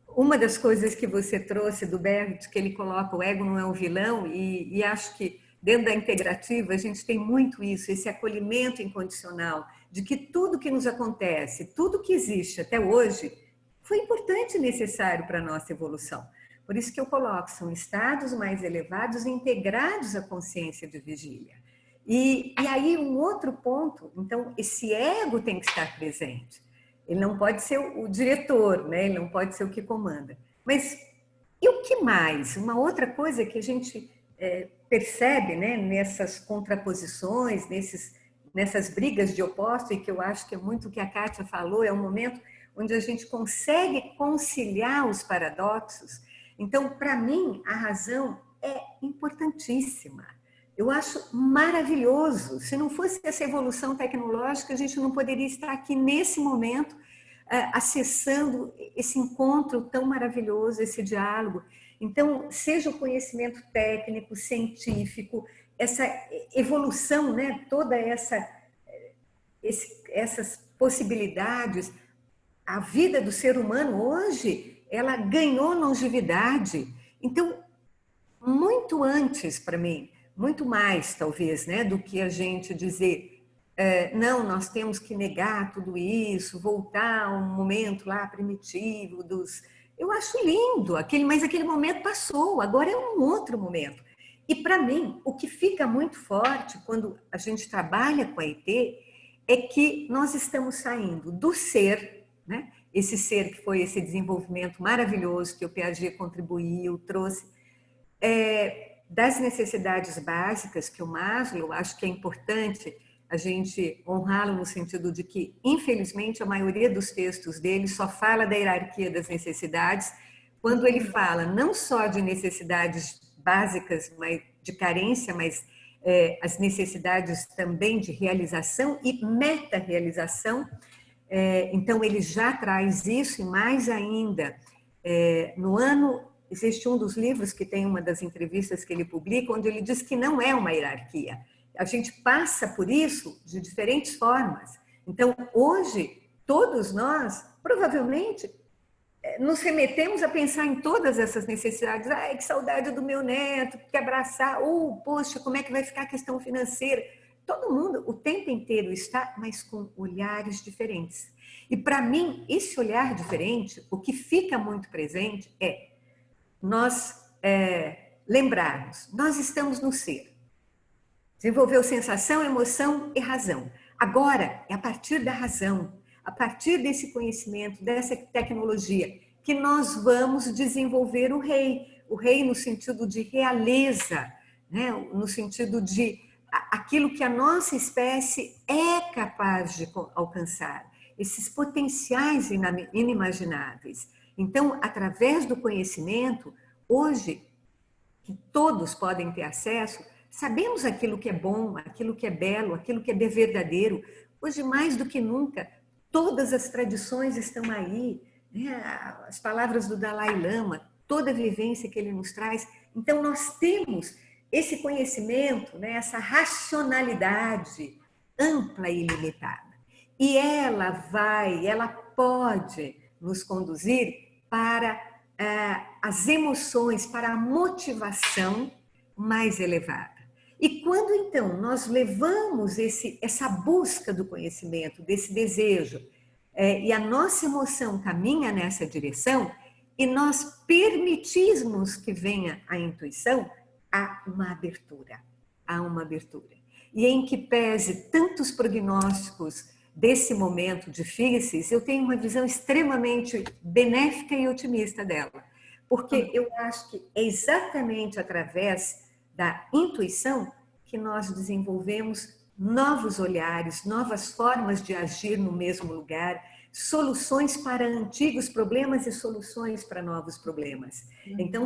uma das coisas que você trouxe do Bert, que ele coloca o ego não é um vilão, e acho que dentro da integrativa a gente tem muito isso, esse acolhimento incondicional, de que tudo que nos acontece, tudo que existe até hoje, foi importante e necessário para a nossa evolução. Por isso que eu coloco, são estados mais elevados integrados à consciência de vigília. E aí um outro ponto, então esse ego tem que estar presente. Ele não pode ser o diretor, né? Ele não pode ser o que comanda. Mas e o que mais? Uma outra coisa que a gente percebe, né, nessas contraposições, nessas brigas de opostos, e que eu acho que é muito o que a Kátia falou, é um momento onde a gente consegue conciliar os paradoxos. Então, para mim, a razão é importantíssima. Eu acho maravilhoso. Se não fosse essa evolução tecnológica, a gente não poderia estar aqui nesse momento acessando esse encontro tão maravilhoso, esse diálogo. Então, seja o conhecimento técnico, científico, essa evolução, né? Toda essas possibilidades, a vida do ser humano hoje, ela ganhou longevidade. Então, muito antes, para mim, muito mais, talvez, né, do que a gente dizer não, nós temos que negar tudo isso, voltar a um momento lá primitivo dos... Eu acho lindo, mas aquele momento passou, agora é um outro momento. E, para mim, o que fica muito forte quando a gente trabalha com a IT é que nós estamos saindo do ser, né? Esse ser que foi esse desenvolvimento maravilhoso que o Piaget contribuiu, trouxe, das necessidades básicas que o Maslow, acho que é importante a gente honrá-lo no sentido de que, infelizmente, a maioria dos textos dele só fala da hierarquia das necessidades, quando ele fala não só de necessidades básicas, mas de carência, mas as necessidades também de realização e meta-realização. Então, ele já traz isso, e mais ainda, existe um dos livros que tem uma das entrevistas que ele publica, onde ele diz que não é uma hierarquia. A gente passa por isso de diferentes formas. Então, hoje, todos nós, provavelmente, nos remetemos a pensar em todas essas necessidades. Ai, que saudade do meu neto, que abraçar. Poxa, como é que vai ficar a questão financeira? todo mundo o tempo inteiro está, mas com olhares diferentes. E para mim, esse olhar diferente, o que fica muito presente é nós lembrarmos, nós estamos no ser. Desenvolveu sensação, emoção e razão. Agora, é a partir da razão, a partir desse conhecimento, dessa tecnologia, que nós vamos desenvolver o rei no sentido de realeza, né? No sentido de aquilo que a nossa espécie é capaz de alcançar, esses potenciais inimagináveis. Então, através do conhecimento, hoje, que todos podem ter acesso, sabemos aquilo que é bom, aquilo que é belo, aquilo que é verdadeiro. Hoje, mais do que nunca, todas as tradições estão aí, né? As palavras do Dalai Lama, toda a vivência que ele nos traz. Então, nós temos esse conhecimento, né? Essa racionalidade ampla e ilimitada. E ela pode nos conduzir para as emoções, para a motivação mais elevada. E quando então nós levamos essa busca do conhecimento, desse desejo, e a nossa emoção caminha nessa direção, e nós permitirmos que venha a intuição, há uma abertura. Há uma abertura. E em que pese tantos prognósticos desse momento difíceis, eu tenho uma visão extremamente benéfica e otimista dela. Porque eu acho que é exatamente através da intuição que nós desenvolvemos novos olhares, novas formas de agir no mesmo lugar, soluções para antigos problemas e soluções para novos problemas. Então,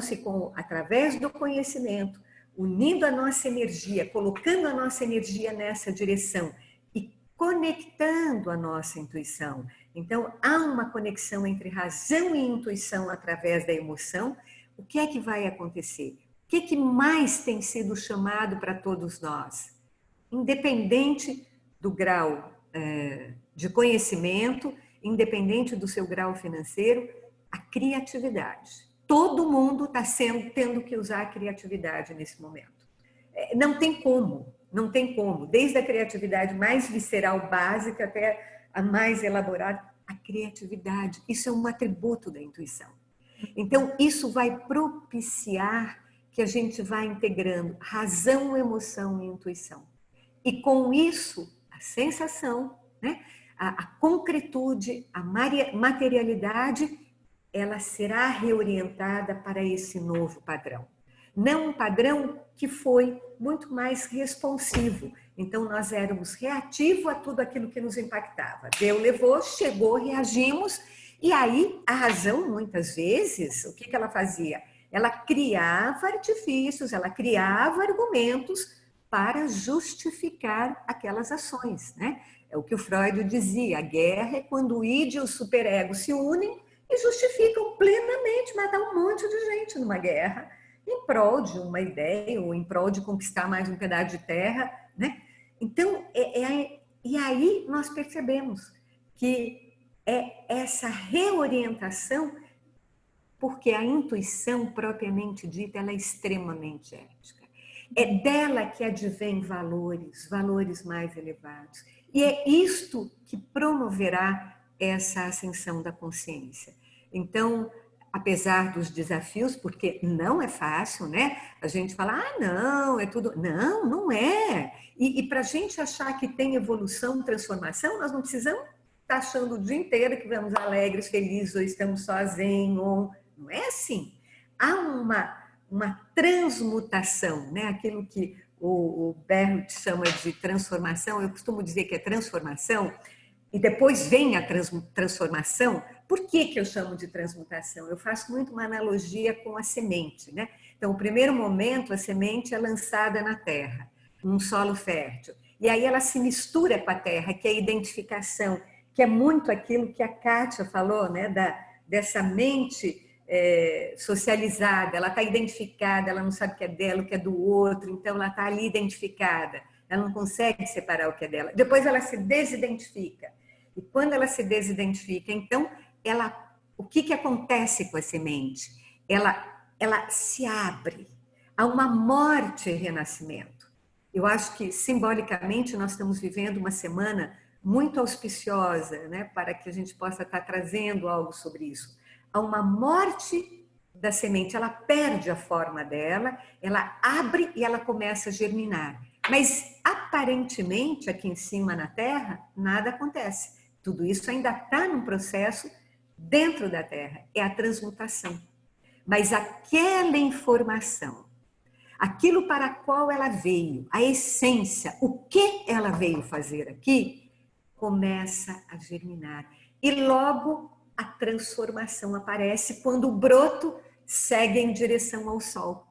através do conhecimento, unindo a nossa energia, colocando a nossa energia nessa direção e conectando a nossa intuição. Então, há uma conexão entre razão e intuição através da emoção. O que é que vai acontecer? O que é que mais tem sido chamado para todos nós? Independente do grau de conhecimento, independente do seu grau financeiro, a criatividade. Todo mundo está tendo que usar a criatividade nesse momento. Não tem como, não tem como. Desde a criatividade mais visceral, básica, até a mais elaborada, a criatividade. Isso é um atributo da intuição. Então, isso vai propiciar que a gente vá integrando razão, emoção e intuição. E com isso, a sensação, né? a concretude, a materialidade, ela será reorientada para esse novo padrão. Não um padrão que foi muito mais responsivo. Então, nós éramos reativos a tudo aquilo que nos impactava. Deu, levou, chegou, reagimos. E aí, a razão, muitas vezes, o que ela fazia? Ela criava artifícios, ela criava argumentos para justificar aquelas ações, né? É o que o Freud dizia, a guerra é quando o id e o superego se unem e justificam plenamente matar um monte de gente numa guerra, em prol de uma ideia ou em prol de conquistar mais um pedaço de terra, né? Então, e aí nós percebemos que é essa reorientação, porque a intuição propriamente dita, ela é extremamente ética. É dela que advém valores mais elevados. E é isto que promoverá essa ascensão da consciência. Então, apesar dos desafios, porque não é fácil, né? A gente fala, não, é tudo... Não, não é. E para a gente achar que tem evolução, transformação, nós não precisamos estar achando o dia inteiro que vamos alegres, felizes, ou estamos sozinhos, ou... Não é assim. Há uma transmutação, né? Aquilo que o Bernd chama de transformação, eu costumo dizer que é transformação, e depois vem a transformação. Por que eu chamo de transmutação? Eu faço muito uma analogia com a semente, né? Então, o primeiro momento, a semente é lançada na terra, num solo fértil. E aí ela se mistura com a terra, que é a identificação, que é muito aquilo que a Kátia falou, né? Dessa mente socializada, ela está identificada, ela não sabe o que é dela, o que é do outro, então ela está ali identificada, ela não consegue separar o que é dela. Depois ela se desidentifica. E quando ela se desidentifica, então, o que acontece com a semente? Ela se abre a uma morte e renascimento. Eu acho que, simbolicamente, nós estamos vivendo uma semana muito auspiciosa, né, para que a gente possa estar trazendo algo sobre isso. Há uma morte da semente, ela perde a forma dela, ela abre e ela começa a germinar. Mas, aparentemente, aqui em cima na Terra, nada acontece. Tudo isso ainda está num processo dentro da Terra, é a transmutação. Mas aquela informação, aquilo para a qual ela veio, a essência, o que ela veio fazer aqui, começa a germinar. E logo a transformação aparece quando o broto segue em direção ao sol.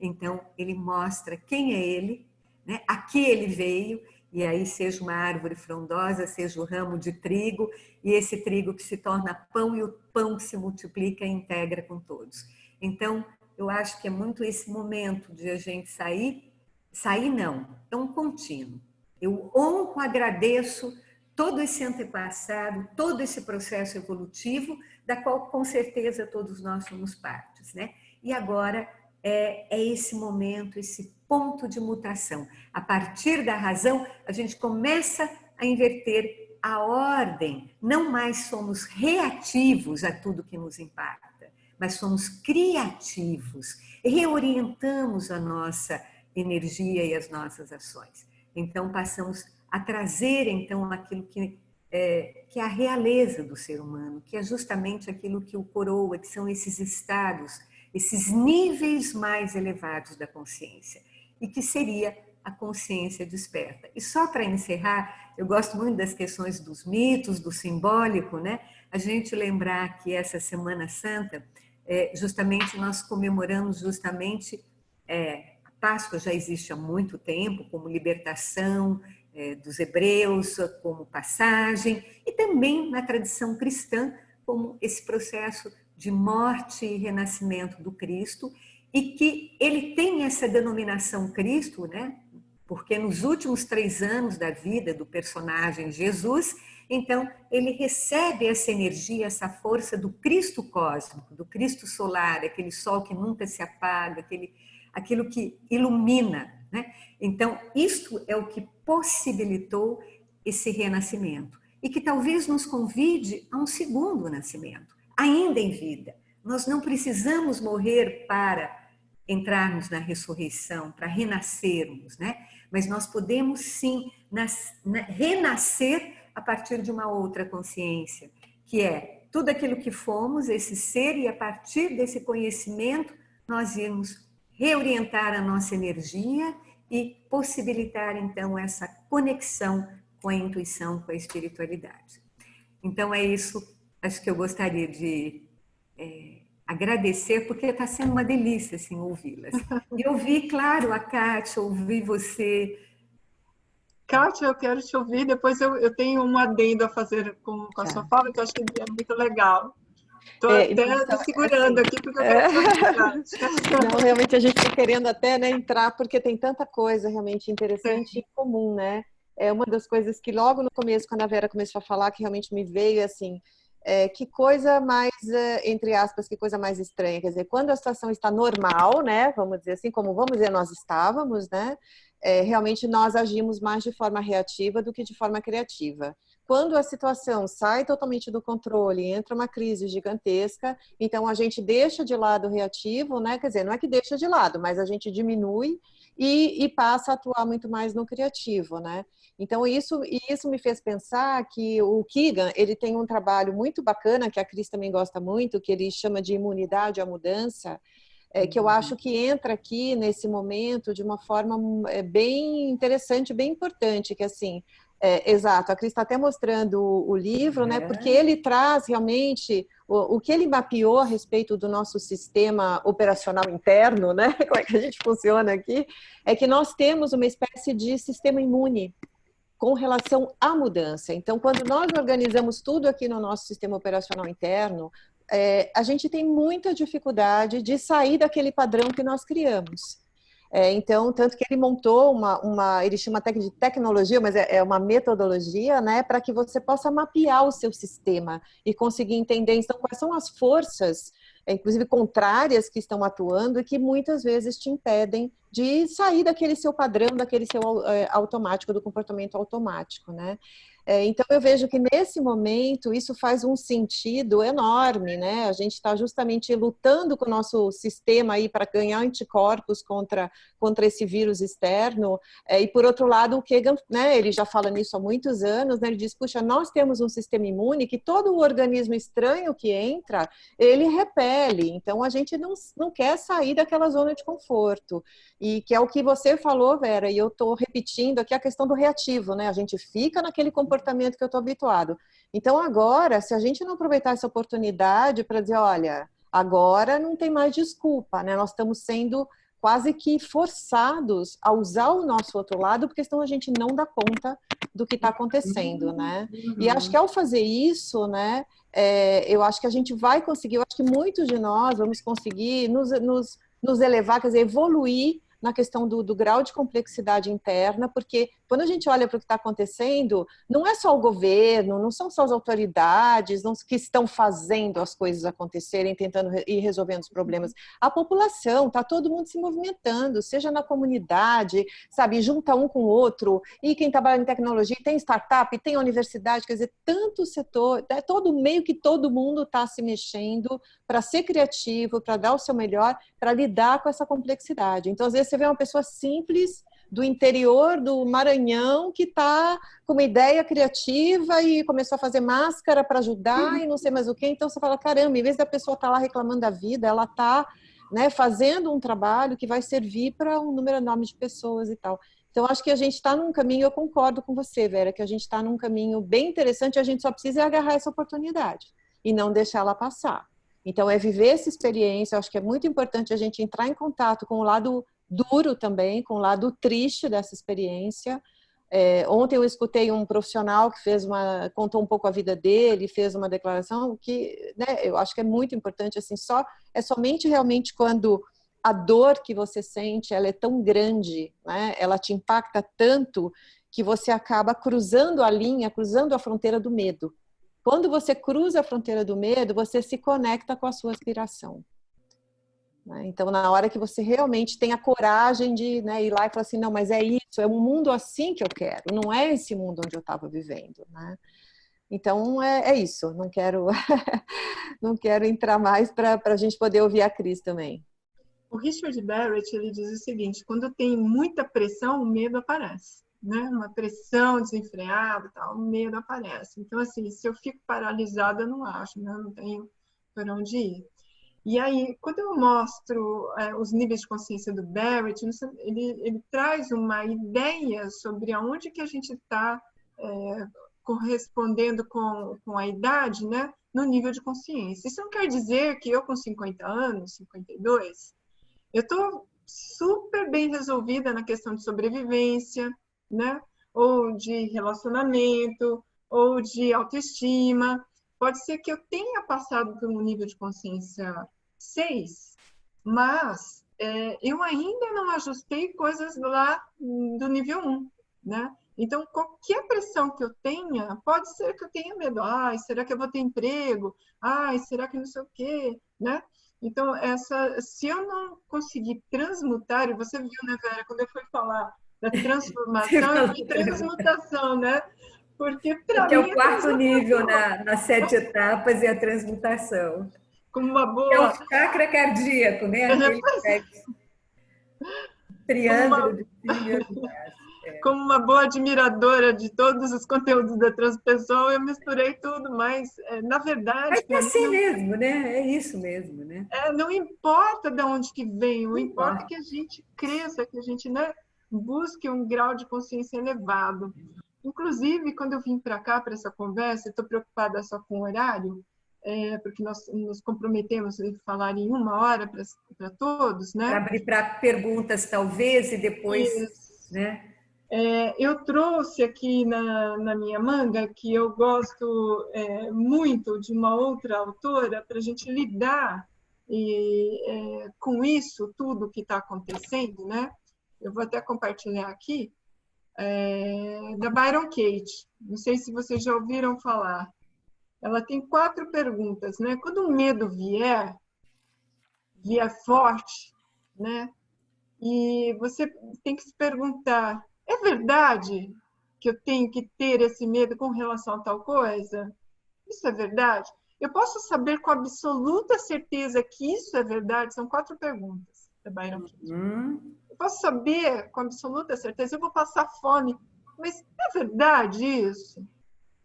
Então, ele mostra quem é ele, né? Aqui ele veio, e aí seja uma árvore frondosa, seja o ramo de trigo, e esse trigo que se torna pão, e o pão que se multiplica e integra com todos. Então, eu acho que é muito esse momento de a gente sair não, é um contínuo. Eu honro, agradeço todo esse antepassado, todo esse processo evolutivo, da qual com certeza todos nós somos partes, né? E agora é esse momento, esse ponto de mutação. A partir da razão, a gente começa a inverter a ordem. Não mais somos reativos a tudo que nos impacta, mas somos criativos, reorientamos a nossa energia e as nossas ações. Então, passamos a trazer, então, aquilo que é a realeza do ser humano, que é justamente aquilo que o coroa, que são esses estados, esses níveis mais elevados da consciência, e que seria a consciência desperta. E só para encerrar, eu gosto muito das questões dos mitos, do simbólico, né? A gente lembrar que essa Semana Santa, justamente nós comemoramos justamente a Páscoa já existe há muito tempo, como libertação dos hebreus, como passagem, e também na tradição cristã, como esse processo de morte e renascimento do Cristo, e que ele tem essa denominação Cristo, né? Porque nos últimos 3 anos da vida do personagem Jesus, então ele recebe essa energia, essa força do Cristo cósmico, do Cristo solar, aquele sol que nunca se apaga, aquilo que ilumina, né? Então, isto é o que possibilitou esse renascimento e que talvez nos convide a um segundo nascimento, ainda em vida. Nós não precisamos morrer para entrarmos na ressurreição, para renascermos, né? Mas nós podemos sim renascer a partir de uma outra consciência, que é tudo aquilo que fomos, esse ser, e a partir desse conhecimento nós irmos reorientar a nossa energia e possibilitar, então, essa conexão com a intuição, com a espiritualidade. Então, é isso, acho que eu gostaria de agradecer, porque está sendo uma delícia, assim, ouvi-las. E ouvir, claro, a Kátia, ouvir você. Kátia, eu quero te ouvir, depois eu tenho um adendo a fazer com a sua fala, que eu acho que é muito legal. Estou até me segurando aqui, porque eu quero te Não, realmente a gente está querendo até, né, entrar, porque tem tanta coisa realmente interessante e comum, né? É uma das coisas que logo no começo, quando a Vera começou a falar, que realmente me veio assim, que coisa mais, entre aspas, que coisa mais estranha. Quer dizer, quando a situação está normal, né, vamos dizer assim, como vamos dizer, nós estávamos, né, realmente nós agimos mais de forma reativa do que de forma criativa. Quando a situação sai totalmente do controle, entra uma crise gigantesca, então a gente deixa de lado o reativo, né? Quer dizer, não é que deixa de lado, mas a gente diminui e passa a atuar muito mais no criativo, né? Então isso me fez pensar que o Keegan, ele tem um trabalho muito bacana, que a Cris também gosta muito, que ele chama de imunidade à mudança, que eu acho que entra aqui nesse momento de uma forma bem interessante, bem importante, que assim, exato, a Cris está até mostrando o livro, né? Porque ele traz realmente o que ele mapeou a respeito do nosso sistema operacional interno, né? Como é que a gente funciona aqui? É que nós temos uma espécie de sistema imune com relação à mudança. Então, quando nós organizamos tudo aqui no nosso sistema operacional interno, a gente tem muita dificuldade de sair daquele padrão que nós criamos. Então, tanto que ele montou ele chama até de tecnologia, mas é uma metodologia, né, para que você possa mapear o seu sistema e conseguir entender, então, quais são as forças inclusive contrárias, que estão atuando e que muitas vezes te impedem de sair daquele seu padrão, daquele seu automático, do comportamento automático, né? Então, eu vejo que nesse momento isso faz um sentido enorme, né? A gente está justamente lutando com o nosso sistema aí para ganhar anticorpos contra esse vírus externo. E, por outro lado, o Kegan, né, ele já fala nisso há muitos anos, né? Ele diz, puxa, nós temos um sistema imune que todo o organismo estranho que entra, ele repele. Então, a gente não quer sair daquela zona de conforto. E que é o que você falou, Vera, e eu estou repetindo aqui a questão do reativo, né? A gente fica naquele comportamento que eu estou habituado. Então, agora, se a gente não aproveitar essa oportunidade para dizer, olha, agora não tem mais desculpa, né? Nós estamos sendo quase que forçados a usar o nosso outro lado, porque senão a gente não dá conta do que está acontecendo, né? E acho que ao fazer isso, né, eu acho que a gente vai conseguir, eu acho que muitos de nós vamos conseguir nos elevar, quer dizer, evoluir na questão do grau de complexidade interna, porque quando a gente olha para o que está acontecendo, não é só o governo, não são só as autoridades que estão fazendo as coisas acontecerem, tentando ir resolvendo os problemas. A população, está todo mundo se movimentando, seja na comunidade, sabe, junta um com o outro, e quem trabalha em tecnologia, tem startup, tem universidade, quer dizer, tanto setor, todo meio que todo mundo está se mexendo para ser criativo, para dar o seu melhor, para lidar com essa complexidade. Então, às vezes, você vê uma pessoa simples do interior do Maranhão que está com uma ideia criativa e começou a fazer máscara para ajudar e não sei mais o que. Então você fala, caramba, em vez da pessoa estar lá reclamando da vida, ela está, né, fazendo um trabalho que vai servir para um número enorme de pessoas e tal. Então acho que a gente está num caminho, eu concordo com você, Vera, que a gente está num caminho bem interessante, a gente só precisa agarrar essa oportunidade e não deixar ela passar. Então é viver essa experiência, eu acho que é muito importante a gente entrar em contato com o lado duro também, com o lado triste dessa experiência. Ontem eu escutei um profissional que contou um pouco a vida dele, fez uma declaração que, né, eu acho que é muito importante, assim, somente realmente quando a dor que você sente, ela é tão grande, né, ela te impacta tanto que você acaba cruzando a linha, cruzando a fronteira do medo. Quando você cruza a fronteira do medo, você se conecta com a sua aspiração. Então, na hora que você realmente tem a coragem de, né, ir lá e falar assim, não, mas é isso, é um mundo assim que eu quero, não é esse mundo onde eu estava vivendo, né? Então, é isso, não quero, não quero entrar mais para a gente poder ouvir a Cris também. O Richard Barrett, ele diz o seguinte, quando tem muita pressão, o medo aparece, né? Uma pressão desenfreada, tal, o medo aparece. Então, assim, se eu fico paralisada, eu não acho, né? Eu não tenho para onde ir. E aí, quando eu mostro os níveis de consciência do Barrett, ele traz uma ideia sobre aonde que a gente está correspondendo com a idade, né, no nível de consciência. Isso não quer dizer que eu com 50 anos, 52, eu estou super bem resolvida na questão de sobrevivência, né, ou de relacionamento, ou de autoestima. Pode ser que eu tenha passado por um nível de consciência 6, mas eu ainda não ajustei coisas lá do nível 1, né? Então, qualquer pressão que eu tenha, pode ser que eu tenha medo. Ai, será que eu vou ter emprego? Ai, será que não sei o quê, né? Então, se eu não conseguir transmutar, e você viu, né, Vera, quando eu fui falar da transformação, eu vi transmutação, né? Porque para mim é o quarto nível nas 7 etapas e a transmutação. Como uma boa... É o chakra cardíaco, né? Aquele triângulo de cima. Como uma boa admiradora de todos os conteúdos da Transpessoal, eu misturei tudo, mas na verdade... Mas é assim mesmo, né? É isso mesmo, né? Não importa de onde que vem, o importa é que a gente cresça, que a gente, né, busque um grau de consciência elevado. Inclusive, quando eu vim para cá, para essa conversa, estou preocupada só com o horário, porque nós nos comprometemos a falar em 1 hora para todos, né? Para abrir para perguntas, talvez, e depois, né? Eu trouxe aqui na minha manga, que eu gosto muito de uma outra autora, para a gente lidar com isso tudo que está acontecendo, né? Eu vou até compartilhar aqui, da Byron Katie. Não sei se vocês já ouviram falar. Ela tem 4 perguntas, né? Quando o medo vier, via forte, né? E você tem que se perguntar, é verdade que eu tenho que ter esse medo com relação a tal coisa? Isso é verdade? Eu posso saber com absoluta certeza que isso é verdade? São 4 perguntas da Byron Katie. Eu posso saber com absoluta certeza, eu vou passar fome, mas é verdade isso?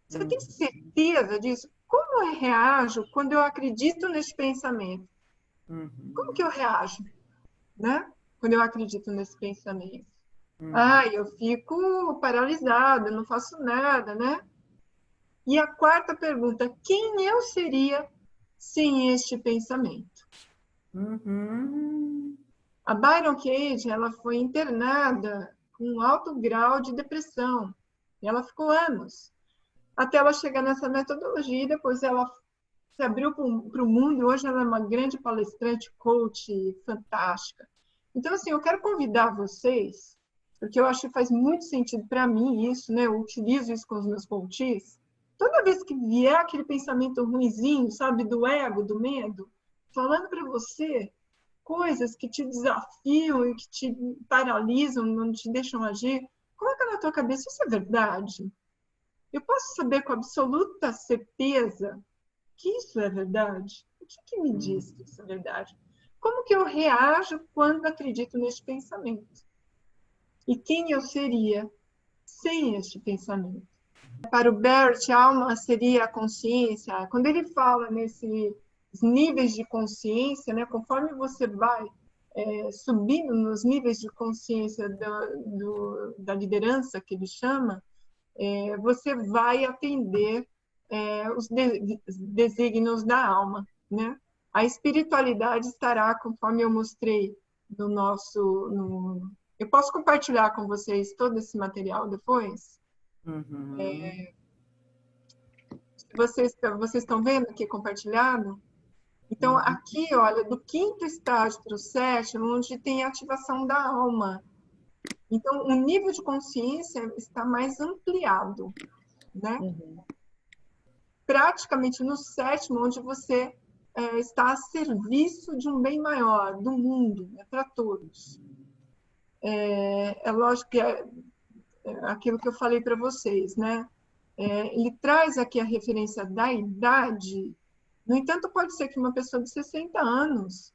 Você tem certeza disso? Como eu reajo quando eu acredito nesse pensamento? Como que eu reajo, né? Quando eu acredito nesse pensamento? Eu fico paralisada, não faço nada, né? E a 4ª pergunta, quem eu seria sem este pensamento? A Byron Katie, ela foi internada com um alto grau de depressão. E ela ficou anos até ela chegar nessa metodologia, e depois ela se abriu para o mundo, e hoje ela é uma grande palestrante, coach, fantástica. Então, assim, eu quero convidar vocês, porque eu acho que faz muito sentido para mim isso, né? Eu utilizo isso com os meus coaches. Toda vez que vier aquele pensamento ruinzinho, sabe, do ego, do medo, falando para você coisas que te desafiam e que te paralisam, não te deixam agir, coloca na tua cabeça, isso é verdade? Eu posso saber com absoluta certeza que isso é verdade? O que me diz que isso é verdade? Como que eu reajo quando acredito neste pensamento? E quem eu seria sem este pensamento? Para o Barrett, a alma seria a consciência. Quando ele fala nesses níveis de consciência, né, conforme você vai subindo nos níveis de consciência da liderança, que ele chama, você vai atender os desígnios da alma, né? A espiritualidade estará, conforme eu mostrei no nosso... Eu posso compartilhar com vocês todo esse material depois? Vocês estão vendo aqui compartilhado? Então, aqui, olha, do 5º estágio para o 7º, onde tem a ativação da alma. Então, o nível de consciência está mais ampliado, né? Praticamente no 7º, onde você está a serviço de um bem maior, do mundo, né, para todos. É lógico que é aquilo que eu falei para vocês, né? Ele traz aqui a referência da idade. No entanto, pode ser que uma pessoa de 60 anos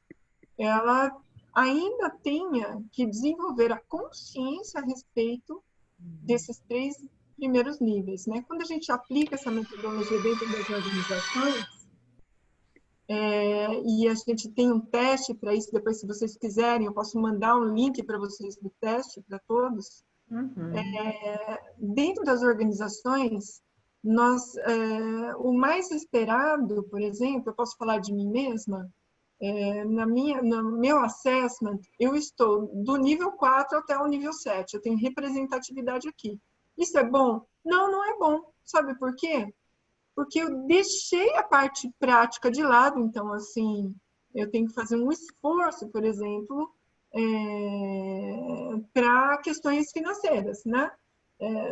ela ainda tenha que desenvolver a consciência a respeito desses 3 primeiros níveis, né? Quando a gente aplica essa metodologia dentro das organizações, e a gente tem um teste para isso, depois, se vocês quiserem, eu posso mandar um link para vocês do teste para todos. Dentro das organizações, o mais esperado, por exemplo, eu posso falar de mim mesma, no meu assessment, eu estou do nível 4 até o nível 7, eu tenho representatividade aqui. Isso é bom? Não, não é bom. Sabe por quê? Porque eu deixei a parte prática de lado, então, assim, eu tenho que fazer um esforço, por exemplo, para questões financeiras, né?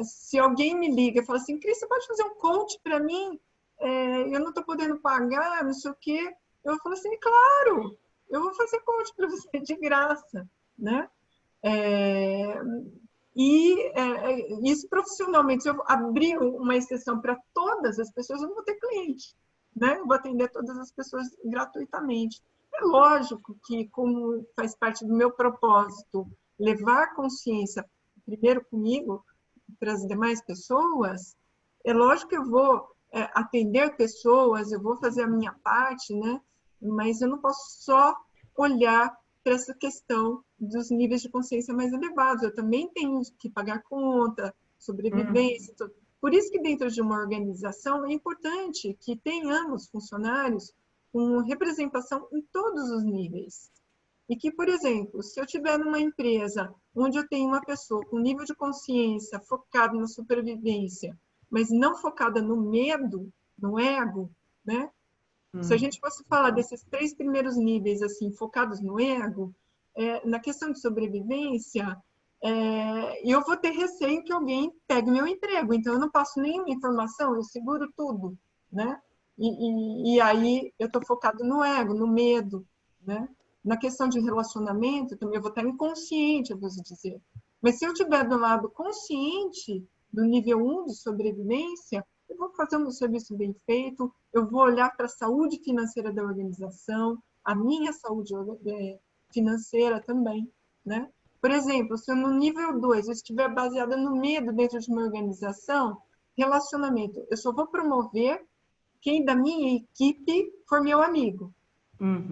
Se alguém me liga e fala assim, Cris, você pode fazer um coach para mim? Eu não estou podendo pagar, não sei o quê. Eu falo assim, claro, eu vou fazer coach para você de graça, né? Isso profissionalmente, se eu abrir uma exceção para todas as pessoas, eu não vou ter cliente, né? Eu vou atender todas as pessoas gratuitamente. É lógico que, como faz parte do meu propósito, levar a consciência primeiro comigo, para as demais pessoas, é lógico que eu vou atender pessoas, eu vou fazer a minha parte, né? Mas eu não posso só olhar para essa questão dos níveis de consciência mais elevados. Eu também tenho que pagar conta, sobrevivência. Por isso que dentro de uma organização é importante que tenhamos funcionários com representação em todos os níveis. E que, por exemplo, se eu estiver numa empresa onde eu tenho uma pessoa com nível de consciência focado na supervivência, mas não focada no medo, no ego, né? Se a gente fosse falar desses 3 primeiros níveis, assim, focados no ego, na questão de sobrevivência, eu vou ter receio que alguém pegue meu emprego. Então, eu não passo nenhuma informação, eu seguro tudo, né? E aí, eu estou focado no ego, no medo, né? Na questão de relacionamento, também eu vou estar inconsciente, eu vou dizer. Mas se eu estiver do lado consciente, do nível 1 de sobrevivência, eu vou fazer um serviço bem feito, eu vou olhar para a saúde financeira da organização, a minha saúde financeira também, né? Por exemplo, se eu no nível 2 eu estiver baseada no medo dentro de uma organização, relacionamento, eu só vou promover quem da minha equipe for meu amigo.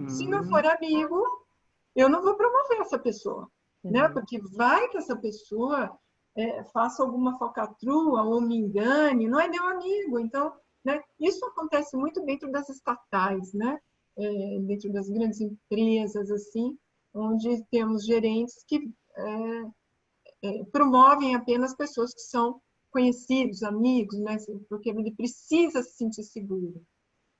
Se não for amigo, eu não vou promover essa pessoa, né? Porque vai que essa pessoa faça alguma falcatrua ou me engane, não é meu amigo. Então, né? Isso acontece muito dentro das estatais, né? Dentro das grandes empresas, assim, onde temos gerentes que promovem apenas pessoas que são conhecidos, amigos, né? Porque ele precisa se sentir seguro.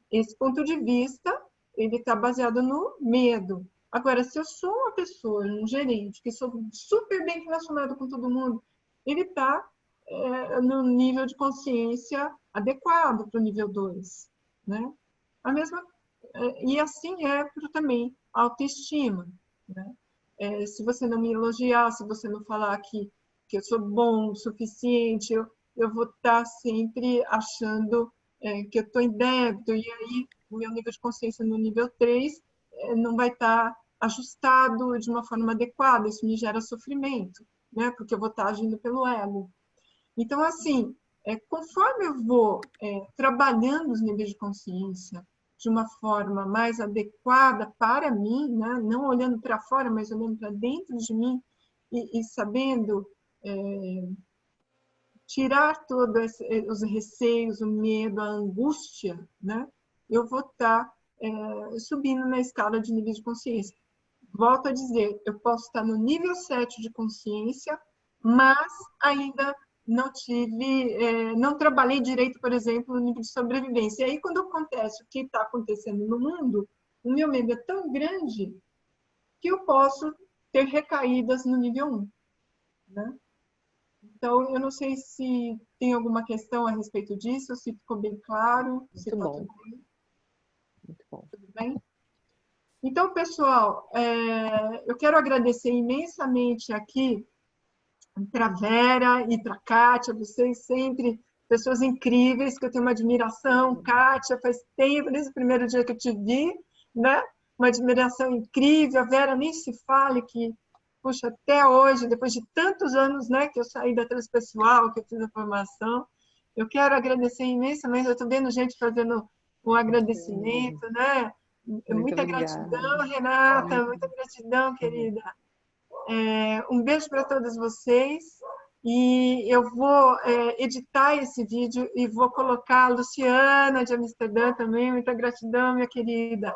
Esse ponto de vista, ele está baseado no medo. Agora, se eu sou uma pessoa, um gerente, que sou super bem relacionado com todo mundo, ele está no nível de consciência adequado para o nível 2, né? A mesma, e assim é para também a autoestima, né? Se você não me elogiar, se você não falar que eu sou bom o suficiente, eu vou estar sempre achando que eu estou em débito, e aí o meu nível de consciência no nível 3 não vai estar ajustado de uma forma adequada, isso me gera sofrimento, né? Porque eu vou estar agindo pelo ego. Então, assim, conforme eu vou trabalhando os níveis de consciência de uma forma mais adequada para mim, né? Não olhando para fora, mas olhando para dentro de mim e sabendo tirar todos os receios, o medo, a angústia, né? Eu vou estar subindo na escala de níveis de consciência. Volto a dizer, eu posso estar no nível 7 de consciência, mas ainda não trabalhei direito, por exemplo, no nível de sobrevivência. E aí, quando acontece o que está acontecendo no mundo, o meu medo é tão grande que eu posso ter recaídas no nível 1, né? Então, eu não sei se tem alguma questão a respeito disso, se ficou bem claro. Muito bom. Muito bom. Tudo bem? Então, pessoal, eu quero agradecer imensamente aqui para a Vera e para a Kátia, vocês sempre, pessoas incríveis, que eu tenho uma admiração. Kátia, faz tempo, desde o primeiro dia que eu te vi, né? Uma admiração incrível. A Vera nem se fale que, puxa, até hoje, depois de tantos anos, né, que eu saí da Transpessoal, que eu fiz a formação, eu quero agradecer imensamente. Eu estou vendo gente fazendo um agradecimento, né? Muita gratidão, Renata, muita gratidão, querida. Um beijo para todos vocês e eu vou editar esse vídeo e vou colocar a Luciana de Amsterdã também, muita gratidão, minha querida.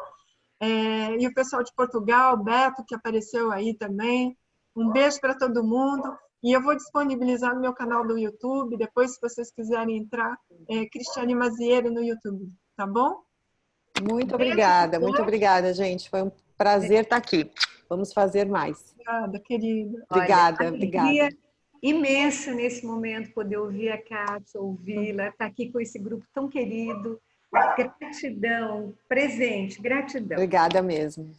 E o pessoal de Portugal, Beto, que apareceu aí também. Um beijo para todo mundo. E eu vou disponibilizar no meu canal do YouTube, depois, se vocês quiserem entrar, Cristiane Maziero no YouTube, tá bom? Muito obrigada, gente. Foi um prazer estar aqui. Vamos fazer mais. Obrigada, querida. Obrigada. Imensa nesse momento poder ouvir a Kátia, ouvi-la, estar aqui com esse grupo tão querido. Gratidão, presente, gratidão. Obrigada mesmo.